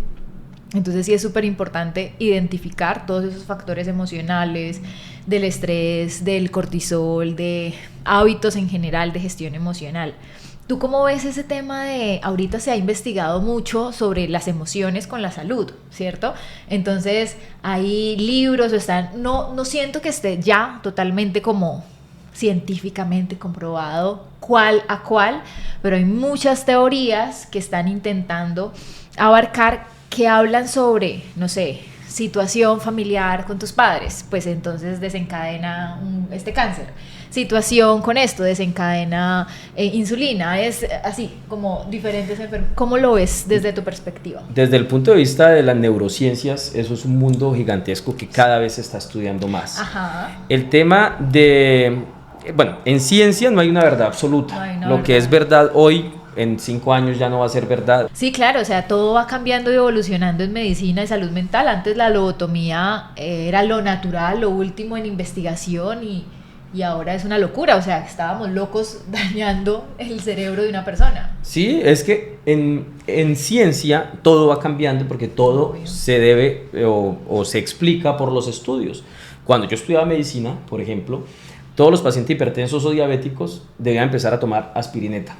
A: Entonces sí es súper importante identificar todos esos factores emocionales, del estrés, del cortisol, de hábitos en general de gestión emocional. ¿Tú cómo ves ese tema de, ahorita se ha investigado mucho sobre las emociones con la salud, ¿cierto? Entonces hay libros, no siento que esté ya totalmente como científicamente comprobado cuál a cuál, pero hay muchas teorías que están intentando abarcar, que hablan sobre, no sé, situación familiar con tus padres, pues entonces desencadena este cáncer. Situación con esto desencadena insulina, es así como diferentes enfermedades. ¿Cómo lo ves desde tu perspectiva?
B: Desde el punto de vista de las neurociencias, eso es un mundo gigantesco que cada vez se está estudiando más.
A: Ajá.
B: El tema de, bueno, en ciencia no hay una verdad absoluta.
A: No hay una
B: Lo
A: verdad.
B: que es verdad hoy, en 5 años ya no va a ser verdad.
A: Sí, claro, o sea, todo va cambiando y evolucionando en medicina y salud mental. Antes la lobotomía era lo natural, lo último en investigación y ahora es una locura, o sea, estábamos locos dañando el cerebro de una persona.
B: Sí, es que en ciencia todo va cambiando porque todo
A: Obvio.
B: se debe o se explica por los estudios. Cuando yo estudiaba medicina, por ejemplo, todos los pacientes hipertensos o diabéticos debían empezar a tomar aspirineta,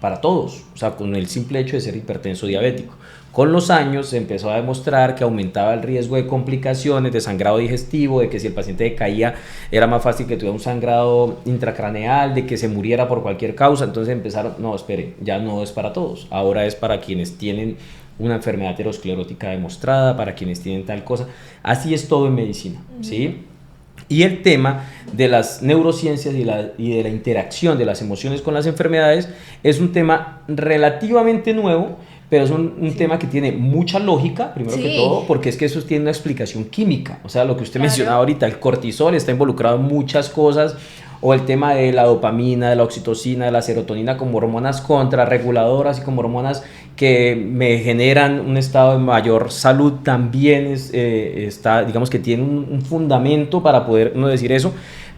B: para todos, o sea, con el simple hecho de ser hipertenso diabético. Con los años se empezó a demostrar que aumentaba el riesgo de complicaciones, de sangrado digestivo, de que si el paciente decaía era más fácil que tuviera un sangrado intracraneal, de que se muriera por cualquier causa. Entonces empezaron, no, espere, ya no es para todos, ahora es para quienes tienen una enfermedad aterosclerótica demostrada, para quienes tienen tal cosa. Así es todo en medicina, ¿sí? Y el tema de las neurociencias y de la interacción de las emociones con las enfermedades es un tema relativamente nuevo, pero es un tema que tiene mucha lógica, primero que todo, porque es que eso tiene una explicación química. O sea, lo que usted mencionaba ahorita, el cortisol está involucrado en muchas cosas, o el tema de la dopamina, de la oxitocina, de la serotonina como hormonas contrarreguladoras y como hormonas que me generan un estado de mayor salud, también está, digamos que tiene un fundamento para poder no decir eso,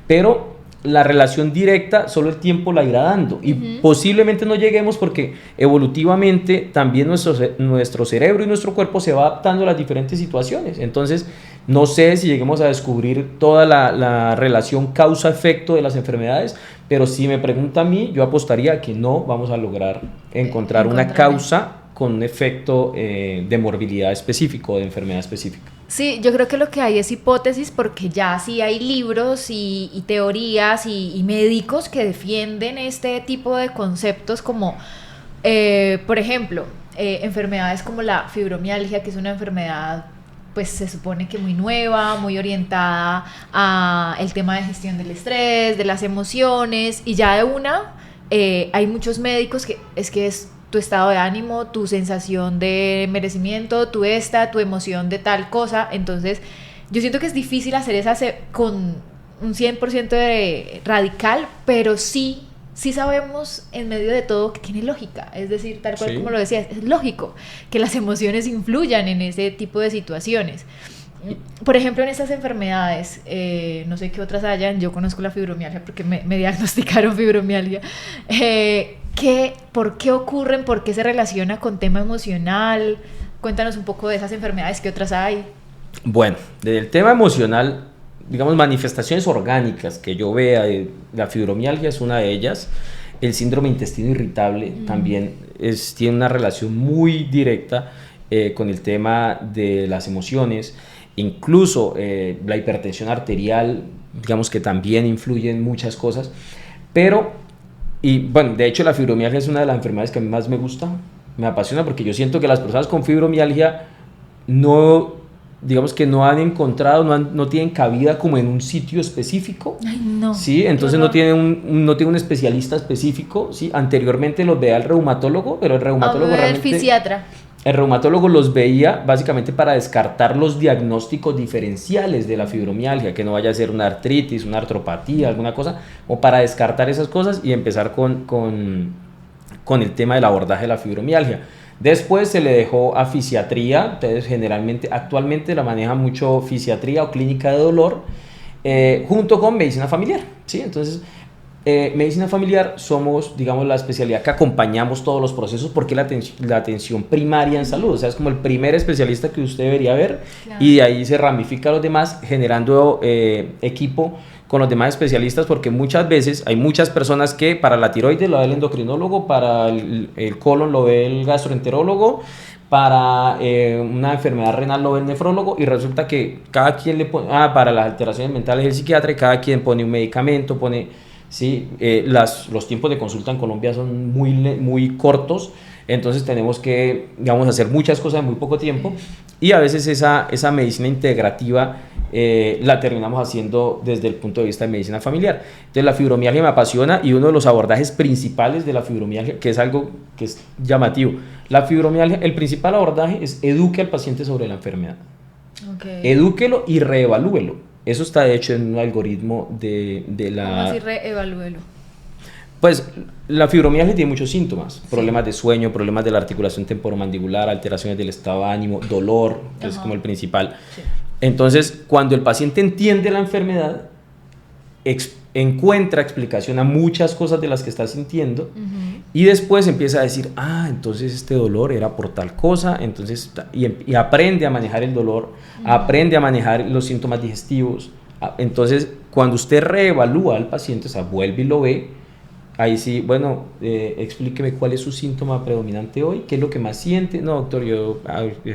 B: pero la relación directa solo el tiempo la irá dando y posiblemente no lleguemos porque evolutivamente también nuestro cerebro y nuestro cuerpo se va adaptando a las diferentes situaciones. Entonces no sé si lleguemos a descubrir toda la relación causa-efecto de las enfermedades, pero si me pregunta a mí, yo apostaría a que no vamos a lograr encontrar una causa con un efecto de morbilidad específico, de enfermedad específica.
A: Sí, yo creo que lo que hay es hipótesis porque ya sí hay libros y teorías y médicos que defienden este tipo de conceptos como, por ejemplo, enfermedades como la fibromialgia, que es una enfermedad pues se supone que muy nueva, muy orientada a el tema de gestión del estrés, de las emociones, y ya de una hay muchos médicos que es tu estado de ánimo, tu sensación de merecimiento, tu emoción de tal cosa. Entonces yo siento que es difícil hacer esa con un 100% de radical, pero sí sabemos en medio de todo que tiene lógica, es decir, tal cual como lo decías, es lógico que las emociones influyan en ese tipo de situaciones. Por ejemplo, en estas enfermedades, no sé qué otras hayan, yo conozco la fibromialgia porque me diagnosticaron fibromialgia. ¿Por qué ocurren? ¿Por qué se relaciona con tema emocional? Cuéntanos un poco de esas enfermedades, ¿qué otras hay?
B: Bueno, desde el tema emocional, digamos, manifestaciones orgánicas que yo vea, la fibromialgia es una de ellas, el síndrome intestino irritable también tiene una relación muy directa con el tema de las emociones, incluso la hipertensión arterial, digamos que también influye en muchas cosas, y bueno, de hecho la fibromialgia es una de las enfermedades que a mí más me gusta, me apasiona porque yo siento que las personas con fibromialgia digamos que no han encontrado, no tienen cabida como en un sitio específico.
A: Ay, no.
B: Sí, entonces no tiene un especialista específico, ¿sí? Anteriormente los veía el reumatólogo, pero el reumatólogo realmente...
A: El fisiatra.
B: El reumatólogo los veía básicamente para descartar los diagnósticos diferenciales de la fibromialgia, que no vaya a ser una artritis, una artropatía, alguna cosa, o para descartar esas cosas y empezar con el tema del abordaje de la fibromialgia. Después se le dejó a fisiatría, entonces actualmente la maneja mucho fisiatría o clínica de dolor, junto con medicina familiar, ¿sí? Entonces, medicina familiar somos, digamos, la especialidad que acompañamos todos los procesos porque la atención primaria en salud, o sea, es como el primer especialista que usted debería ver, claro. Y de ahí se ramifica a los demás generando equipo con los demás especialistas, porque muchas veces hay muchas personas que para la tiroides lo ve el endocrinólogo, para el colon lo ve el gastroenterólogo, para una enfermedad renal lo ve el nefrólogo, y resulta que cada quien le pone, para las alteraciones mentales el psiquiatra, y cada quien pone un medicamento, sí, los tiempos de consulta en Colombia son muy cortos, entonces tenemos que, digamos, hacer muchas cosas en muy poco tiempo. y a veces esa medicina integrativa la terminamos haciendo desde el punto de vista de medicina familiar. Entonces la fibromialgia me apasiona y uno de los abordajes principales de la fibromialgia, que es algo que es llamativo, la fibromialgia, el principal abordaje es eduque al paciente sobre la enfermedad. Edúquelo y reevalúelo. Eso está hecho en un algoritmo de la...
A: ¿Cómo así reevalúelo?
B: Pues la fibromialgia tiene muchos síntomas, problemas de sueño, problemas de la articulación temporomandibular, alteraciones del estado de ánimo, dolor, que es como el principal. Sí. Entonces, cuando el paciente entiende la enfermedad, encuentra explicación a muchas cosas de las que está sintiendo, y después empieza a decir, entonces este dolor era por tal cosa, entonces, y aprende a manejar el dolor, aprende a manejar los síntomas digestivos. Entonces, cuando usted reevalúa al paciente, o sea, vuelve y lo ve, ahí sí, bueno, explíqueme cuál es su síntoma predominante hoy, qué es lo que más siente. No, doctor, yo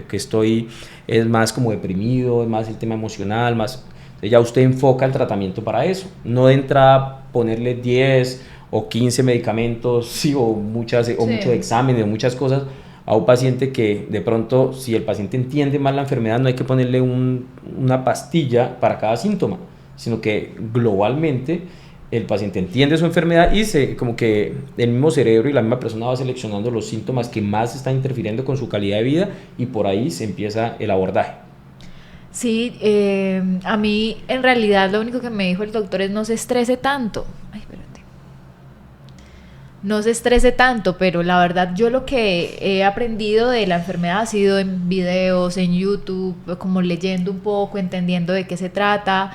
B: que estoy, es más como deprimido, es más el tema emocional, más... Ya usted enfoca el tratamiento para eso, no de entrada ponerle 10 o 15 medicamentos, sí, o muchos exámenes, o muchas cosas a un paciente que de pronto, si el paciente entiende mal la enfermedad, no hay que ponerle una pastilla para cada síntoma, sino que globalmente el paciente entiende su enfermedad y como que el mismo cerebro y la misma persona va seleccionando los síntomas que más están interfiriendo con su calidad de vida, y por ahí se empieza el abordaje.
A: Sí, a mí en realidad lo único que me dijo el doctor es no se estrese tanto. No se estrese tanto, pero la verdad yo lo que he aprendido de la enfermedad ha sido en videos, en YouTube, como leyendo un poco, entendiendo de qué se trata,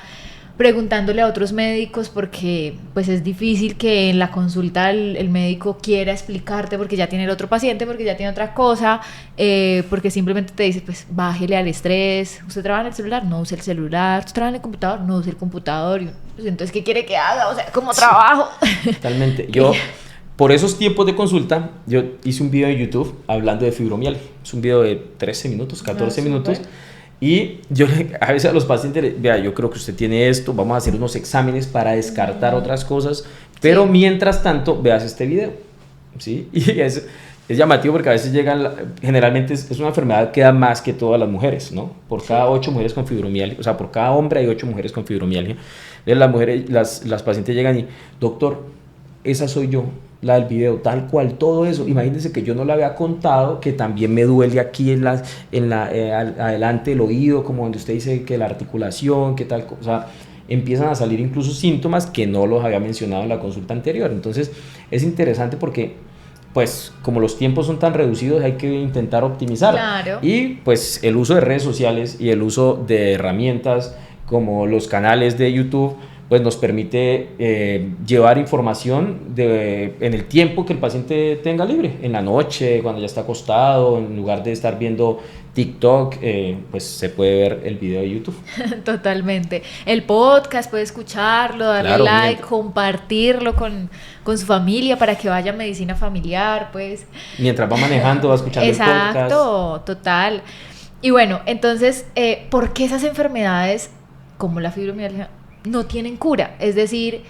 A: preguntándole a otros médicos, porque pues es difícil que en la consulta el médico quiera explicarte porque ya tiene el otro paciente, porque ya tiene otra cosa, porque simplemente te dice, pues bájele al estrés. ¿Usted trabaja en el celular? No use el celular. ¿Usted trabaja en el computador? No use el computador. Pues, entonces, ¿qué quiere que haga? O sea, ¿cómo trabajo?
B: Totalmente. Por esos tiempos de consulta, yo hice un video en YouTube hablando de fibromialgia. Es un video de 13 minutos, 14 minutos. Y yo a veces a los pacientes, vea, yo creo que usted tiene esto, vamos a hacer unos exámenes para descartar otras cosas, pero mientras tanto, veas este video, ¿sí? Y es llamativo porque a veces generalmente es una enfermedad que da más que todas las mujeres, ¿no? Por cada 8 mujeres con fibromialgia, o sea, por cada hombre hay 8 mujeres con fibromialgia. Entonces las pacientes llegan y, doctor, esa soy yo, la del video, tal cual, todo eso. Imagínense que yo no le había contado que también me duele aquí adelante del oído, como donde usted dice que la articulación, que tal cosa. Empiezan a salir incluso síntomas que no los había mencionado en la consulta anterior. Entonces es interesante porque, pues, como los tiempos son tan reducidos, hay que intentar optimizar.
A: Claro.
B: Y pues el uso de redes sociales y el uso de herramientas como los canales de YouTube, pues nos permite llevar información en el tiempo que el paciente tenga libre, en la noche, cuando ya está acostado, en lugar de estar viendo TikTok, pues se puede ver el video de YouTube.
A: Totalmente. El podcast, puede escucharlo, darle like, compartirlo con su familia para que vaya a medicina familiar, pues.
B: Mientras va manejando, va escuchando el podcast.
A: Exacto, total. Y bueno, entonces, ¿por qué esas enfermedades como la fibromialgia no tienen cura? Es decir,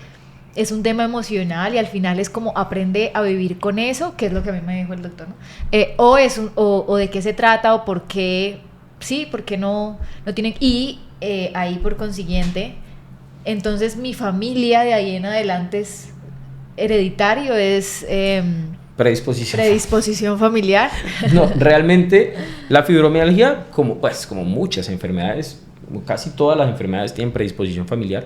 A: es un tema emocional y al final es como aprende a vivir con eso, que es lo que a mí me dijo el doctor, ¿no? O de qué se trata, o por qué, sí, por qué no tienen, y ahí por consiguiente, entonces mi familia de ahí en adelante es hereditario, es predisposición familiar.
B: No, realmente la fibromialgia, como muchas enfermedades, casi todas las enfermedades tienen predisposición familiar,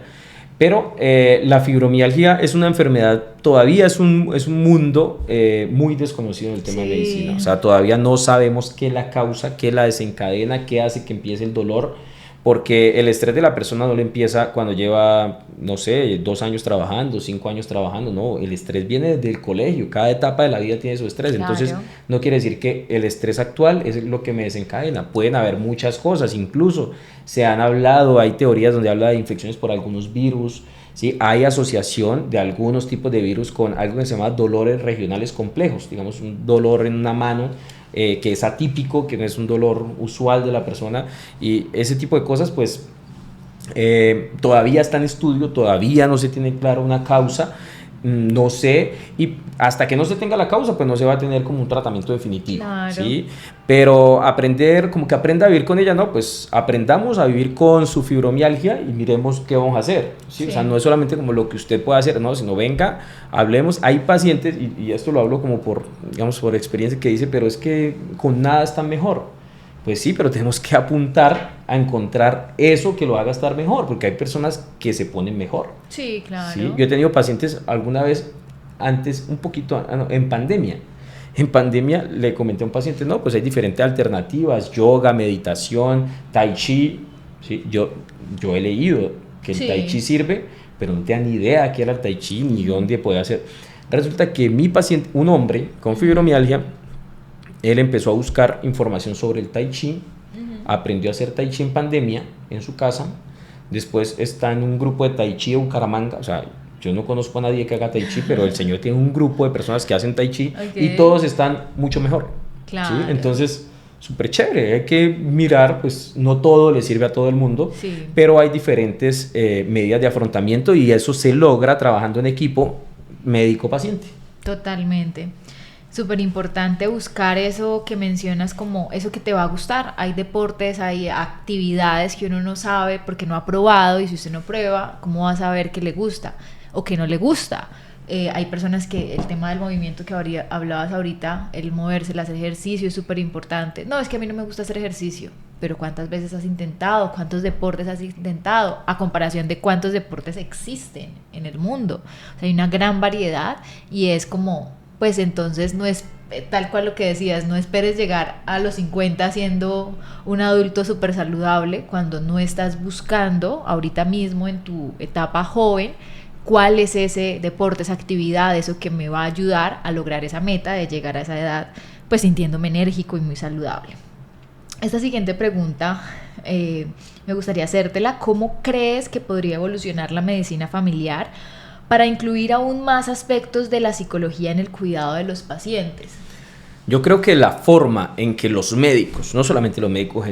B: pero la fibromialgia es una enfermedad, todavía es un mundo muy desconocido en el tema de medicina. O sea, todavía no sabemos qué la causa, qué la desencadena, qué hace que empiece el dolor, porque el estrés de la persona no le empieza cuando lleva, no sé, 2 años trabajando, 5 años trabajando, no, el estrés viene desde el colegio, cada etapa de la vida tiene su estrés. Claro. Entonces no quiere decir que el estrés actual es lo que me desencadena, pueden haber muchas cosas, incluso se han hablado, hay teorías donde habla de infecciones por algunos virus, ¿sí? Hay asociación de algunos tipos de virus con algo que se llama dolores regionales complejos, digamos un dolor en una mano, que es atípico, que no es un dolor usual de la persona, y ese tipo de cosas pues todavía está en estudio, todavía no se tiene claro una causa, no sé, y hasta que no se tenga la causa, pues no se va a tener como un tratamiento definitivo,
A: Claro.
B: ¿sí? Pero aprender, como que aprenda a vivir con ella, no, pues aprendamos a vivir con su fibromialgia y miremos qué vamos a hacer, ¿sí?
A: Sí.
B: O sea, no es solamente como lo que usted puede hacer, no, sino venga, hablemos. Hay pacientes, y esto lo hablo como por, digamos, por experiencia, que dice, pero es que con nada están mejor. Pues sí, pero tenemos que apuntar a encontrar eso que lo haga estar mejor, porque hay personas que se ponen mejor.
A: Sí, claro.
B: ¿Sí? Yo he tenido pacientes alguna vez antes, un poquito, en pandemia. En pandemia le comenté a un paciente, no, pues hay diferentes alternativas, yoga, meditación, tai chi. ¿Sí? Yo he leído que el
A: Sí.
B: tai chi sirve, pero no tenía ni idea qué era el tai chi ni dónde podía hacer. Resulta que mi paciente, un hombre con fibromialgia, él empezó a buscar información sobre el tai chi, aprendió a hacer tai chi en pandemia en su casa, después está en un grupo de tai chi de Bucaramanga, o sea, yo no conozco a nadie que haga tai chi, pero el señor tiene un grupo de personas que hacen tai chi
A: Ok.
B: y todos están mucho mejor.
A: Claro.
B: ¿Sí? Entonces, súper chévere, hay que mirar, pues no todo le sirve a todo el mundo,
A: Sí.
B: pero hay diferentes medidas de afrontamiento y eso se logra trabajando en equipo médico-paciente.
A: Totalmente. Súper importante buscar eso que mencionas como eso que te va a gustar. Hay deportes, hay actividades que uno no sabe porque no ha probado, y si usted no prueba, ¿cómo va a saber qué le gusta o qué no le gusta? Hay personas que el tema del movimiento que hablabas ahorita, el moverse, el hacer ejercicio es súper importante. No, es que a mí no me gusta hacer ejercicio, pero ¿cuántas veces has intentado? ¿Cuántos deportes has intentado? A comparación de cuántos deportes existen en el mundo. O sea, hay una gran variedad y es como, pues entonces no es tal cual lo que decías, no esperes llegar a los 50 siendo un adulto súper saludable cuando no estás buscando ahorita mismo en tu etapa joven cuál es ese deporte, esa actividad, eso que me va a ayudar a lograr esa meta de llegar a esa edad pues sintiéndome enérgico y muy saludable. Esta siguiente pregunta me gustaría hacértela. ¿Cómo crees que podría evolucionar la medicina familiar para incluir aún más aspectos de la psicología en el cuidado de los pacientes?
B: Yo creo que la forma en que los médicos, no solamente los médicos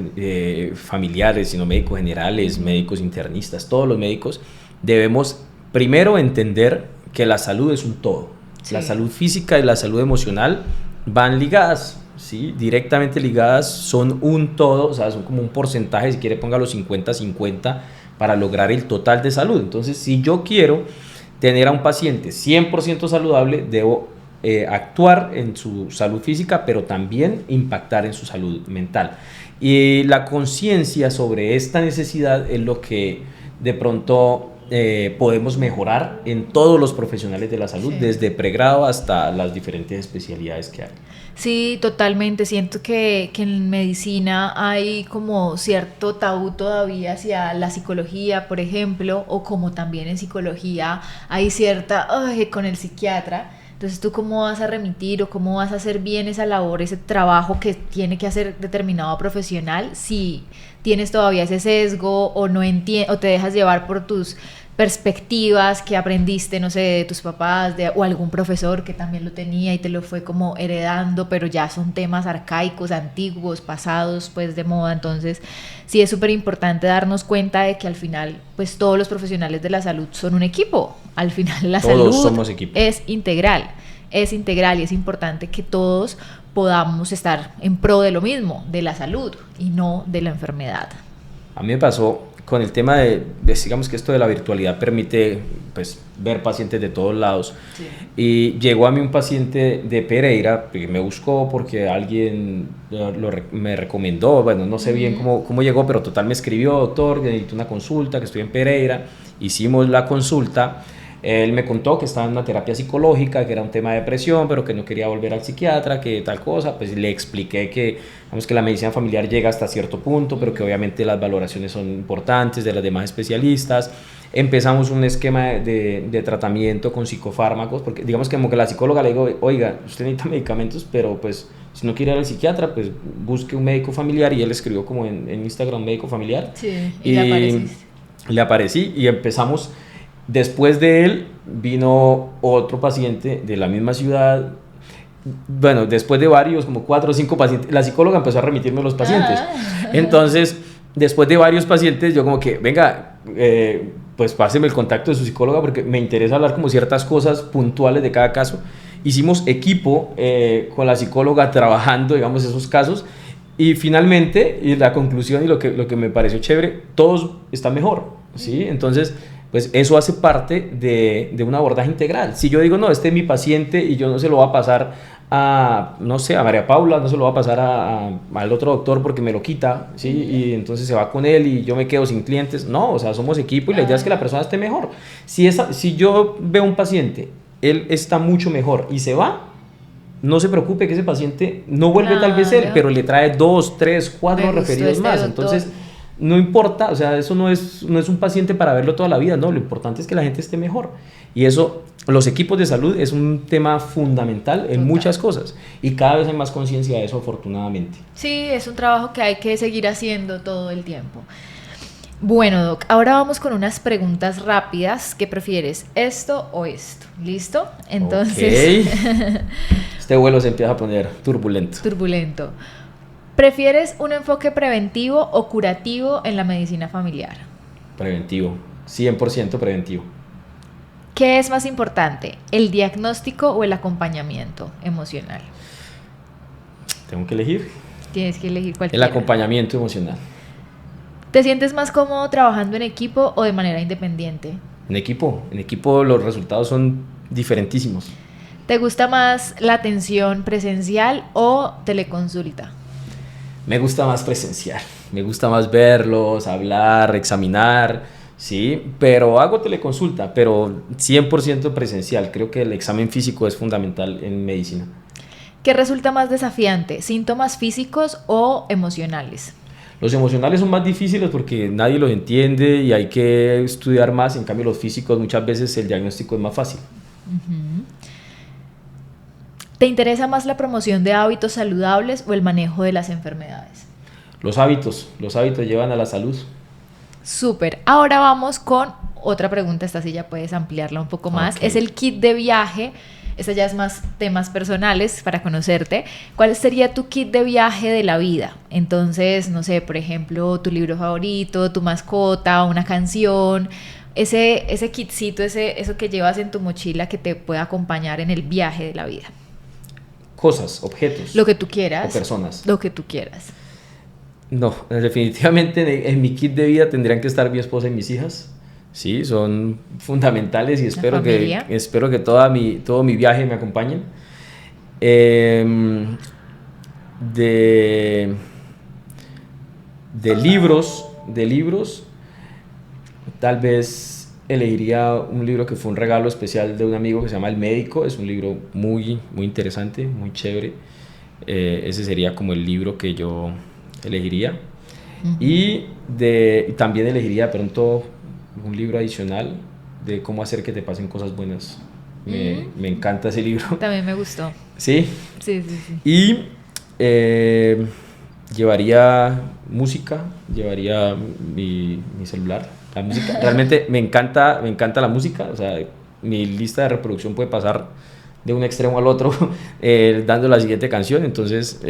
B: familiares, sino médicos generales, médicos internistas, todos los médicos, debemos primero entender que la salud es un todo.
A: Sí.
B: La salud física y la salud emocional van ligadas, ¿sí? Directamente ligadas, son un todo, o sea, son como un porcentaje, si quiere póngalo 50-50 para lograr el total de salud. Entonces, si yo quiero tener a un paciente 100% saludable, debo actuar en su salud física, pero también impactar en su salud mental. Y la conciencia sobre esta necesidad es lo que de pronto podemos mejorar en todos los profesionales de la salud,
A: Sí.
B: desde pregrado hasta las diferentes especialidades que hay.
A: Sí, totalmente. Siento que en medicina hay como cierto tabú todavía hacia la psicología, por ejemplo, o como también en psicología hay cierta, con el psiquiatra. Entonces, ¿tú cómo vas a remitir o cómo vas a hacer bien esa labor, ese trabajo que tiene que hacer determinado profesional si tienes todavía ese sesgo o no o te dejas llevar por tus perspectivas que aprendiste, no sé, de tus papás o algún profesor que también lo tenía y te lo fue como heredando, pero ya son temas arcaicos, antiguos, pasados, pues de moda? Entonces sí es súper importante darnos cuenta de que al final pues todos los profesionales de la salud son un equipo. Al final la
B: Todos
A: salud
B: somos equipo.
A: es integral y es importante que todos podamos estar en pro de lo mismo, de la salud y no de la enfermedad.
B: A mí me pasó con el tema digamos que esto de la virtualidad permite pues ver pacientes de todos lados.
A: Sí.
B: Y llegó a mí un paciente de Pereira que me buscó porque alguien me recomendó, bueno, no sé bien cómo llegó, pero total me escribió: doctor, necesito una consulta, que estoy en Pereira. Hicimos la consulta. Él me contó que estaba en una terapia psicológica, que era un tema de depresión, pero que no quería volver al psiquiatra, que tal cosa. Pues le expliqué que, digamos, que la medicina familiar llega hasta cierto punto, pero que obviamente las valoraciones son importantes de las demás especialistas. Empezamos un esquema de tratamiento con psicofármacos, porque digamos que como que la psicóloga le digo: oiga, usted necesita medicamentos, pero pues si no quiere ir al psiquiatra, pues busque un médico familiar. Y él escribió como en Instagram médico familiar.
A: Sí, y le apareciste.
B: Le aparecí y empezamos. Después de él vino otro paciente de la misma ciudad. Bueno, después de varios, como 4 o 5 pacientes, la psicóloga empezó a remitirme los pacientes. Entonces, después de varios pacientes, yo como que, venga, pues páseme el contacto de su psicóloga porque me interesa hablar como ciertas cosas puntuales de cada caso. Hicimos equipo con la psicóloga trabajando, digamos, esos casos, y finalmente, y la conclusión y lo que me pareció chévere, todos están mejor, ¿sí? Entonces, pues eso hace parte de un abordaje integral. Si yo digo, no, este es mi paciente y yo no se lo voy a pasar a, no sé, a María Paula, no se lo va a pasar al otro doctor porque me lo quita, ¿sí? Y entonces se va con él y yo me quedo sin clientes. No, o sea, somos equipo y la idea es que la persona esté mejor. Si yo veo un paciente, él está mucho mejor y se va, no se preocupe que ese paciente no vuelve tal vez él, pero le trae 2, 3, 4 referidos más. Entonces, no importa, o sea, eso no es un paciente para verlo toda la vida, no, lo importante es que la gente esté mejor. Y eso, los equipos de salud es un tema fundamental en muchas cosas y cada vez hay más conciencia de eso, afortunadamente.
A: Sí, es un trabajo que hay que seguir haciendo todo el tiempo. Bueno, Doc, ahora vamos con unas preguntas rápidas. ¿Qué prefieres, esto o esto? ¿Listo? Entonces...
B: Okay. Este vuelo se empieza a poner turbulento.
A: Turbulento. ¿Prefieres un enfoque preventivo o curativo en la medicina familiar?
B: Preventivo, 100% preventivo.
A: ¿Qué es más importante, el diagnóstico o el acompañamiento emocional?
B: Tengo que elegir.
A: Tienes que elegir cualquiera.
B: El acompañamiento emocional.
A: ¿Te sientes más cómodo trabajando en equipo o de manera independiente?
B: En equipo los resultados son diferentísimos.
A: ¿Te gusta más la atención presencial o teleconsulta?
B: Me gusta más presencial, me gusta más verlos, hablar, examinar, sí, pero hago teleconsulta, pero 100% presencial. Creo que el examen físico es fundamental en medicina.
A: ¿Qué resulta más desafiante, síntomas físicos o emocionales?
B: Los emocionales son más difíciles porque nadie los entiende y hay que estudiar más. En cambio, los físicos muchas veces el diagnóstico es más fácil.
A: Uh-huh. ¿Te interesa más la promoción de hábitos saludables o el manejo de las enfermedades?
B: Los hábitos llevan a la salud.
A: Súper. Ahora vamos con otra pregunta, esta sí ya puedes ampliarla un poco más.
B: Okay.
A: Es el kit de viaje. Esta ya es más temas personales para conocerte. ¿Cuál sería tu kit de viaje de la vida? Entonces, no sé, por ejemplo, tu libro favorito, tu mascota, una canción, ese kitcito, eso que llevas en tu mochila que te pueda acompañar en el viaje de la vida.
B: Cosas, objetos.
A: Lo que tú quieras.
B: O personas.
A: Lo que tú quieras.
B: No, definitivamente en mi kit de vida tendrían que estar mi esposa y mis hijas. Sí, son fundamentales y espero que todo mi viaje me acompañen. De libros, tal vez elegiría un libro que fue un regalo especial de un amigo que se llama El Médico. Es un libro muy, muy interesante, muy chévere. Ese sería como el libro que yo elegiría. Uh-huh. Y también elegiría de pronto un libro adicional de cómo hacer que te pasen cosas buenas. Me encanta ese libro.
A: También me gustó.
B: ¿Sí?
A: Sí.
B: Y llevaría música, llevaría mi celular. La música, realmente me encanta la música. O sea, mi lista de reproducción puede pasar de un extremo al otro dando la siguiente canción. Entonces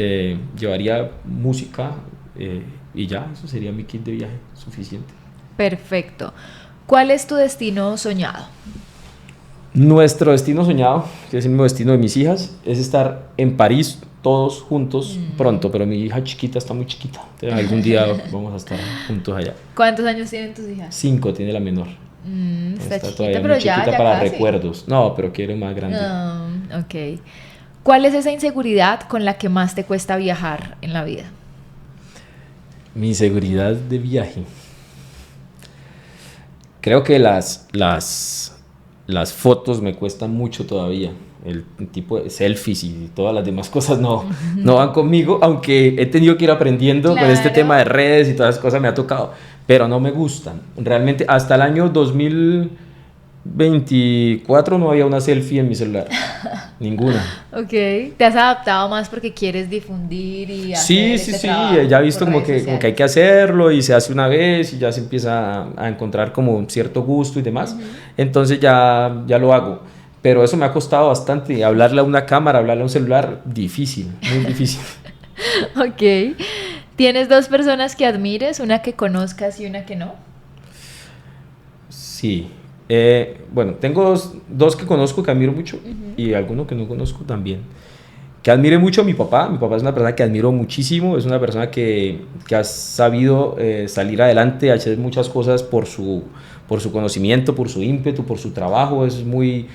B: llevaría música y ya, eso sería mi kit de viaje, suficiente.
A: Perfecto. ¿Cuál es tu destino soñado?
B: Nuestro destino soñado, que es el mismo destino de mis hijas, es estar en París todos juntos pronto, pero mi hija chiquita está muy chiquita. Entonces, algún día vamos a estar juntos allá.
A: ¿Cuántos años tienen tus hijas?
B: 5 tiene la menor.
A: Está chiquita,
B: todavía
A: pero
B: muy chiquita
A: ya
B: para
A: casi.
B: recuerdos. No, pero quiero más grande.
A: Ok. ¿Cuál es esa inseguridad con la que más te cuesta viajar en la vida?
B: Mi inseguridad de viaje. Creo que las fotos me cuestan mucho todavía. El tipo de selfies y todas las demás cosas no van conmigo, aunque he tenido que ir aprendiendo con este tema de redes y todas las cosas me ha tocado, pero no me gustan. Realmente hasta el año 2024 no había una selfie en mi celular, ninguna.
A: Ok, ¿te has adaptado más porque quieres difundir y hacer
B: Sí,
A: trabajo
B: ya he visto
A: por
B: como
A: redes
B: que hay que hacerlo y se hace una vez y ya se empieza a encontrar como un cierto gusto y demás, entonces ya lo hago, pero eso me ha costado bastante, hablarle a una cámara, hablarle a un celular, difícil, muy difícil.
A: Ok, ¿tienes 2 personas que admires, una que conozcas y una que no?
B: Sí. Bueno, tengo dos que conozco que admiro mucho y alguno que no conozco también. Que admire mucho a mi papá. Mi papá es una persona que admiro muchísimo. Es una persona que ha sabido salir adelante, hacer muchas cosas por su conocimiento, por su ímpetu, por su trabajo. Es muy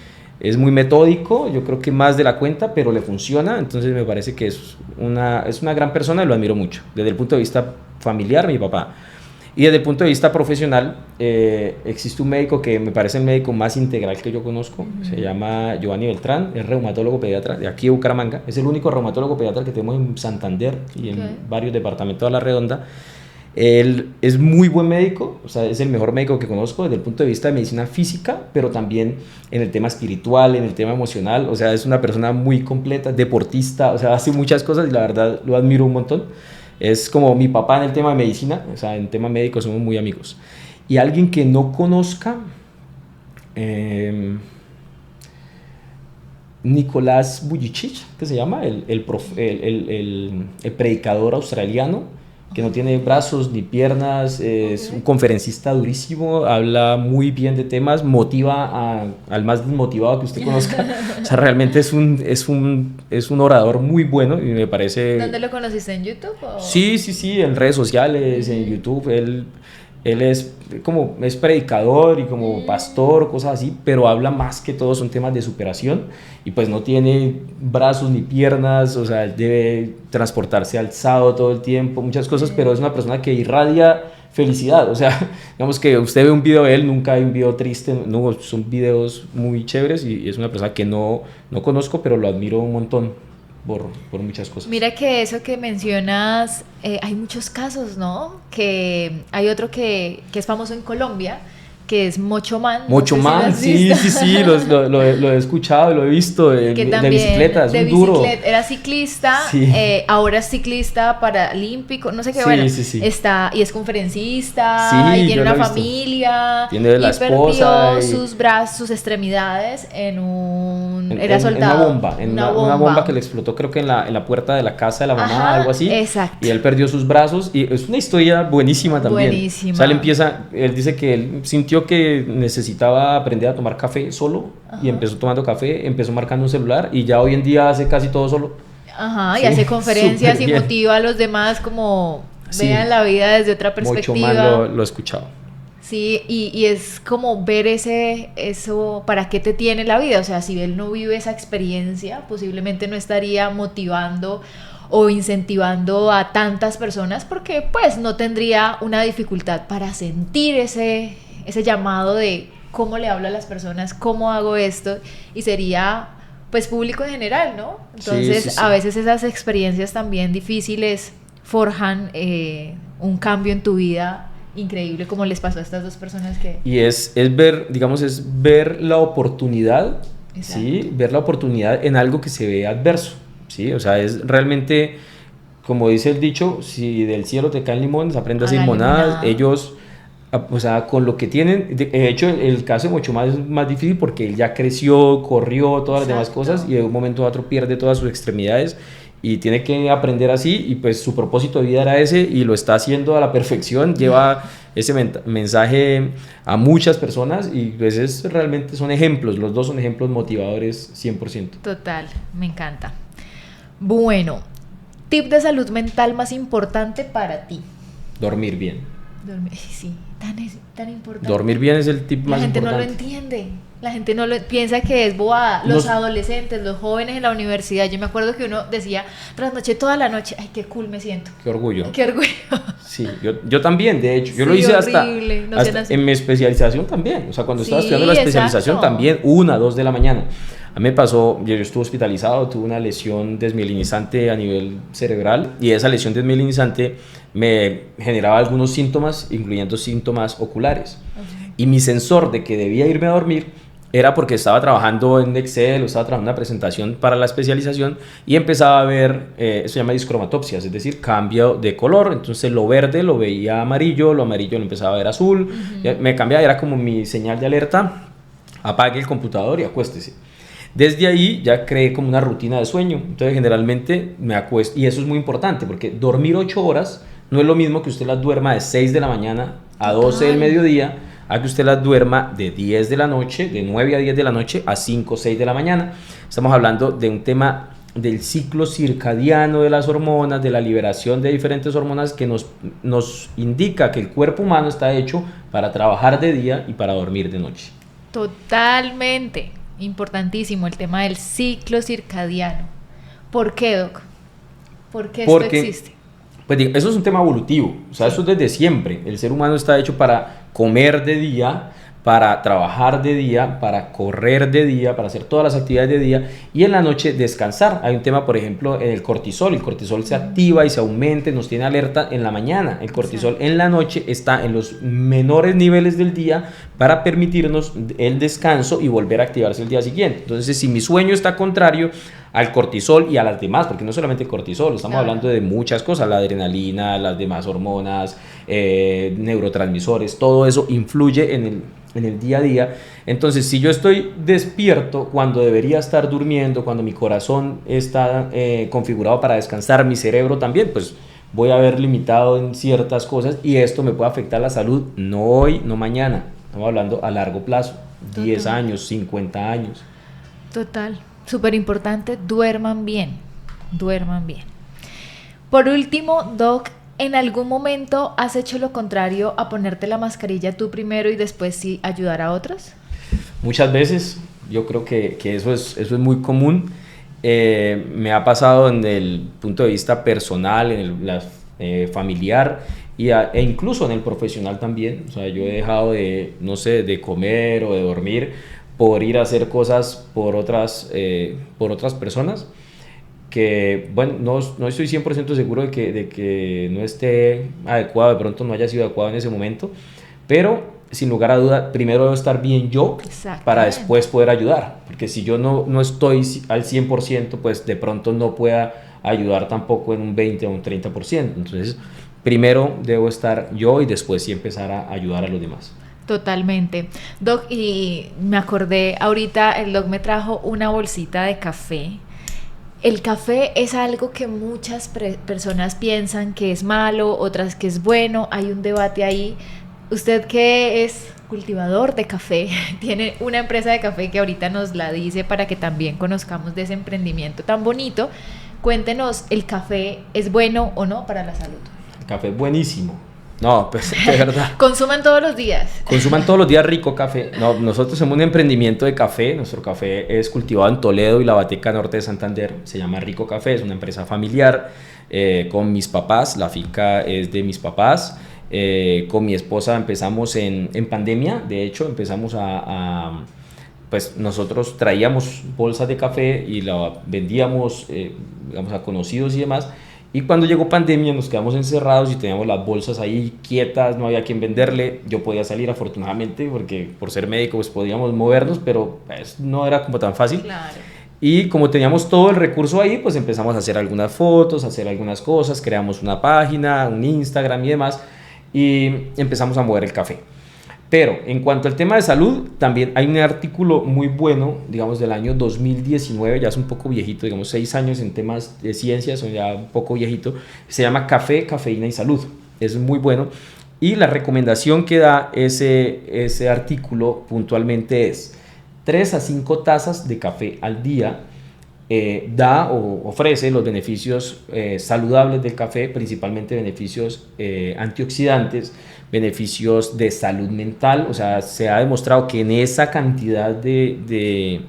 B: metódico, yo creo que más de la cuenta, pero le funciona. Entonces me parece que es una gran persona y lo admiro mucho. Desde el punto de vista familiar, mi papá. Y desde el punto de vista profesional, existe un médico que me parece el médico más integral que yo conozco, se llama Giovanni Beltrán, es reumatólogo pediatra de aquí de Bucaramanga, es el único reumatólogo pediatra que tenemos en Santander y en varios departamentos de la redonda. Él es muy buen médico, o sea, es el mejor médico que conozco desde el punto de vista de medicina física, pero también en el tema espiritual, en el tema emocional, o sea, es una persona muy completa, deportista, o sea, hace muchas cosas y la verdad lo admiro un montón. Es como mi papá en el tema de medicina, o sea, en tema médico somos muy amigos. Y alguien que no conozca, Nicolás Vujicic, que se llama, el predicador australiano, que no tiene brazos ni piernas, es un conferencista durísimo, habla muy bien de temas, motiva al más desmotivado que usted conozca. O sea, realmente es un orador muy bueno y me parece...
A: ¿Dónde lo conociste? ¿En YouTube? O?
B: Sí, en redes sociales, en YouTube. Él es predicador y como pastor, cosas así, pero habla más que todo son temas de superación y pues no tiene brazos ni piernas, o sea, debe transportarse alzado todo el tiempo, muchas cosas, pero es una persona que irradia felicidad, o sea, digamos que usted ve un video de él, nunca hay un video triste, no, son videos muy chéveres y es una persona que no conozco, pero lo admiro un montón. Por muchas cosas.
A: Mira que eso que mencionas, hay muchos casos, ¿no? Que hay otro que es famoso en Colombia, que es Mocho Man.
B: Mocho Man, sí, lo he escuchado, lo he visto, de bicicleta, es un duro.
A: Era ciclista,
B: sí.
A: Ahora es ciclista paralímpico, no sé qué,
B: sí,
A: bueno,
B: sí.
A: Está, y es conferencista,
B: sí,
A: y tiene una familia,
B: tiene la esposa,
A: perdió sus brazos, sus extremidades era
B: soldado.
A: En
B: una bomba que le explotó creo que en la puerta de la casa de la mamá, algo así.
A: Exacto.
B: Y él perdió sus brazos y es una historia buenísima también.
A: Buenísima.
B: O sea, él dice que él sintió que necesitaba aprender a tomar café solo. Ajá. Y empezó tomando café, empezó marcando un celular y ya hoy en día hace casi todo solo.
A: Ajá, sí, y hace conferencias y motiva a los demás como vean la vida desde otra perspectiva.
B: Mucho más lo he escuchado.
A: Sí, y es como ver eso, ¿para qué te tiene la vida? O sea, si él no vive esa experiencia, posiblemente no estaría motivando o incentivando a tantas personas porque pues no tendría una dificultad para sentir ese llamado de cómo le hablo a las personas, cómo hago esto, y sería pues público en general, ¿no? Entonces sí. A veces esas experiencias también difíciles forjan un cambio en tu vida increíble, como les pasó a estas dos personas que...
B: Y es ver la oportunidad, ¿sí? Ver la oportunidad en algo que se ve adverso, ¿sí? O sea, es realmente, como dice el dicho, si del cielo te caen limones, aprende a hacer limonadas. Ellos, o sea, con lo que tienen, de hecho, el caso de Mocho más es más difícil porque él ya creció, corrió, todas las demás cosas, y de un momento a otro pierde todas sus extremidades, y tiene que aprender así, y pues su propósito de vida era ese, y lo está haciendo a la perfección, lleva ese mensaje a muchas personas, y pues realmente son ejemplos, los dos son ejemplos motivadores 100%.
A: Total, me encanta. Bueno, tip de salud mental más importante para ti.
B: Dormir bien.
A: Sí, tan importante.
B: Dormir bien es el tip más importante.
A: La gente no lo entiende. La gente piensa que es bobada. Los adolescentes, los jóvenes en la universidad. Yo me acuerdo que uno decía, trasnoché toda la noche. Ay, qué cool me siento.
B: Qué orgullo.
A: Qué orgullo.
B: Sí, yo también, de hecho. Yo lo hice hasta en mi especialización también. O sea, cuando estaba estudiando la especialización también, 1, 2 de la mañana. A mí me pasó, yo estuve hospitalizado, tuve una lesión desmielinizante a nivel cerebral, y esa lesión desmielinizante me generaba algunos síntomas, incluyendo síntomas oculares. Okay. Y mi sensor de que debía irme a dormir era porque estaba trabajando en Excel o estaba trabajando en una presentación para la especialización y empezaba a ver, eso se llama discromatopsias, es decir, cambio de color. Entonces lo verde lo veía amarillo, lo amarillo lo empezaba a ver azul, me cambiaba, era como mi señal de alerta: apague el computador y acuéstese. Desde ahí ya creé como una rutina de sueño. Entonces generalmente me acuesto, y eso es muy importante porque dormir 8 horas no es lo mismo que usted las duerma de 6 de la mañana a 12 del mediodía a que usted las duerma de 10 de la noche, de 9 a 10 de la noche a 5 o 6 de la mañana. Estamos hablando de un tema del ciclo circadiano de las hormonas, de la liberación de diferentes hormonas que nos indica que el cuerpo humano está hecho para trabajar de día y para dormir de noche.
A: Totalmente. Importantísimo el tema del ciclo circadiano. ¿Por qué, Doc? ¿Por qué esto existe?
B: Pues digo, eso es un tema evolutivo, o sea, eso es desde siempre. El ser humano está hecho para comer de día, para trabajar de día, para correr de día, para hacer todas las actividades de día y en la noche descansar. Hay un tema, por ejemplo, en el cortisol se activa y se aumenta y nos tiene alerta en la mañana. El cortisol en la noche está en los menores niveles del día para permitirnos el descanso y volver a activarse el día siguiente. Entonces, si mi sueño está contrario al cortisol y a las demás, porque no solamente el cortisol, estamos hablando de muchas cosas, la adrenalina, las demás hormonas, neurotransmisores, todo eso influye en el día a día. Entonces, si yo estoy despierto cuando debería estar durmiendo, cuando mi corazón está configurado para descansar, mi cerebro también, pues voy a ver limitado en ciertas cosas y esto me puede afectar la salud, no hoy, no mañana. Estamos hablando a largo plazo, 10 años, 50 años.
A: Total, súper importante, duerman bien, duerman bien. Por último, Doc, ¿en algún momento has hecho lo contrario a ponerte la mascarilla tú primero y después sí ayudar a otros?
B: Muchas veces, yo creo que eso es muy común. Me ha pasado en el punto de vista personal, en el familiar e incluso en el profesional también. O sea, yo he dejado de comer o de dormir por ir a hacer cosas por otras personas que, bueno, no estoy 100% seguro de que no esté adecuado, de pronto no haya sido adecuado en ese momento, pero sin lugar a duda, primero debo estar bien yo para después poder ayudar, porque si yo no estoy al 100%, pues de pronto no pueda ayudar tampoco en un 20 o un 30%. Entonces, primero debo estar yo y después sí empezar a ayudar a los demás.
A: Totalmente. Doc, y me acordé, ahorita el Doc me trajo una bolsita de café. El café es algo que muchas personas piensan que es malo, otras que es bueno, hay un debate ahí. Usted que es cultivador de café, tiene una empresa de café que ahorita nos la dice para que también conozcamos de ese emprendimiento tan bonito. Cuéntenos, ¿el café es bueno o no para la salud?
B: El café es buenísimo. No, pues de verdad.
A: Consuman todos los días.
B: Consuman todos los días rico café. No, nosotros somos un emprendimiento de café. Nuestro café es cultivado en Toledo y la Bateca Norte de Santander. Se llama Rico Café, es una empresa familiar con mis papás. La finca es de mis papás. Con mi esposa empezamos en pandemia. De hecho, empezamos pues nosotros traíamos bolsas de café y la vendíamos, digamos, a conocidos y demás. Y cuando llegó pandemia nos quedamos encerrados y teníamos las bolsas ahí quietas, no había quien venderle. Yo podía salir afortunadamente porque por ser médico pues podíamos movernos, pero pues, no era como tan fácil.
A: Claro.
B: Y como teníamos todo el recurso ahí, pues empezamos a hacer algunas fotos, a hacer algunas cosas, creamos una página, un Instagram y demás, y empezamos a mover el café. Pero en cuanto al tema de salud, también hay un artículo muy bueno, digamos del año 2019, ya es un poco viejito, digamos 6 años en temas de ciencias, son ya un poco viejito, se llama Café, Cafeína y Salud, es muy bueno, y la recomendación que da ese artículo puntualmente es 3 a 5 tazas de café al día. Da o ofrece los beneficios saludables del café, principalmente beneficios antioxidantes, beneficios de salud mental. O sea, se ha demostrado que en esa cantidad de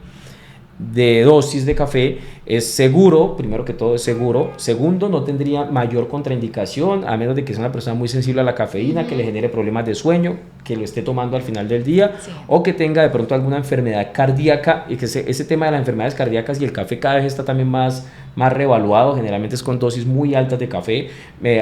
B: dosis de café es seguro, primero que todo es seguro, segundo no tendría mayor contraindicación a menos de que sea una persona muy sensible a la cafeína, que le genere problemas de sueño, que lo esté tomando al final del día, o que tenga de pronto alguna enfermedad cardíaca, y que ese tema de las enfermedades cardíacas y el café cada vez está también más revaluado, generalmente es con dosis muy altas de café,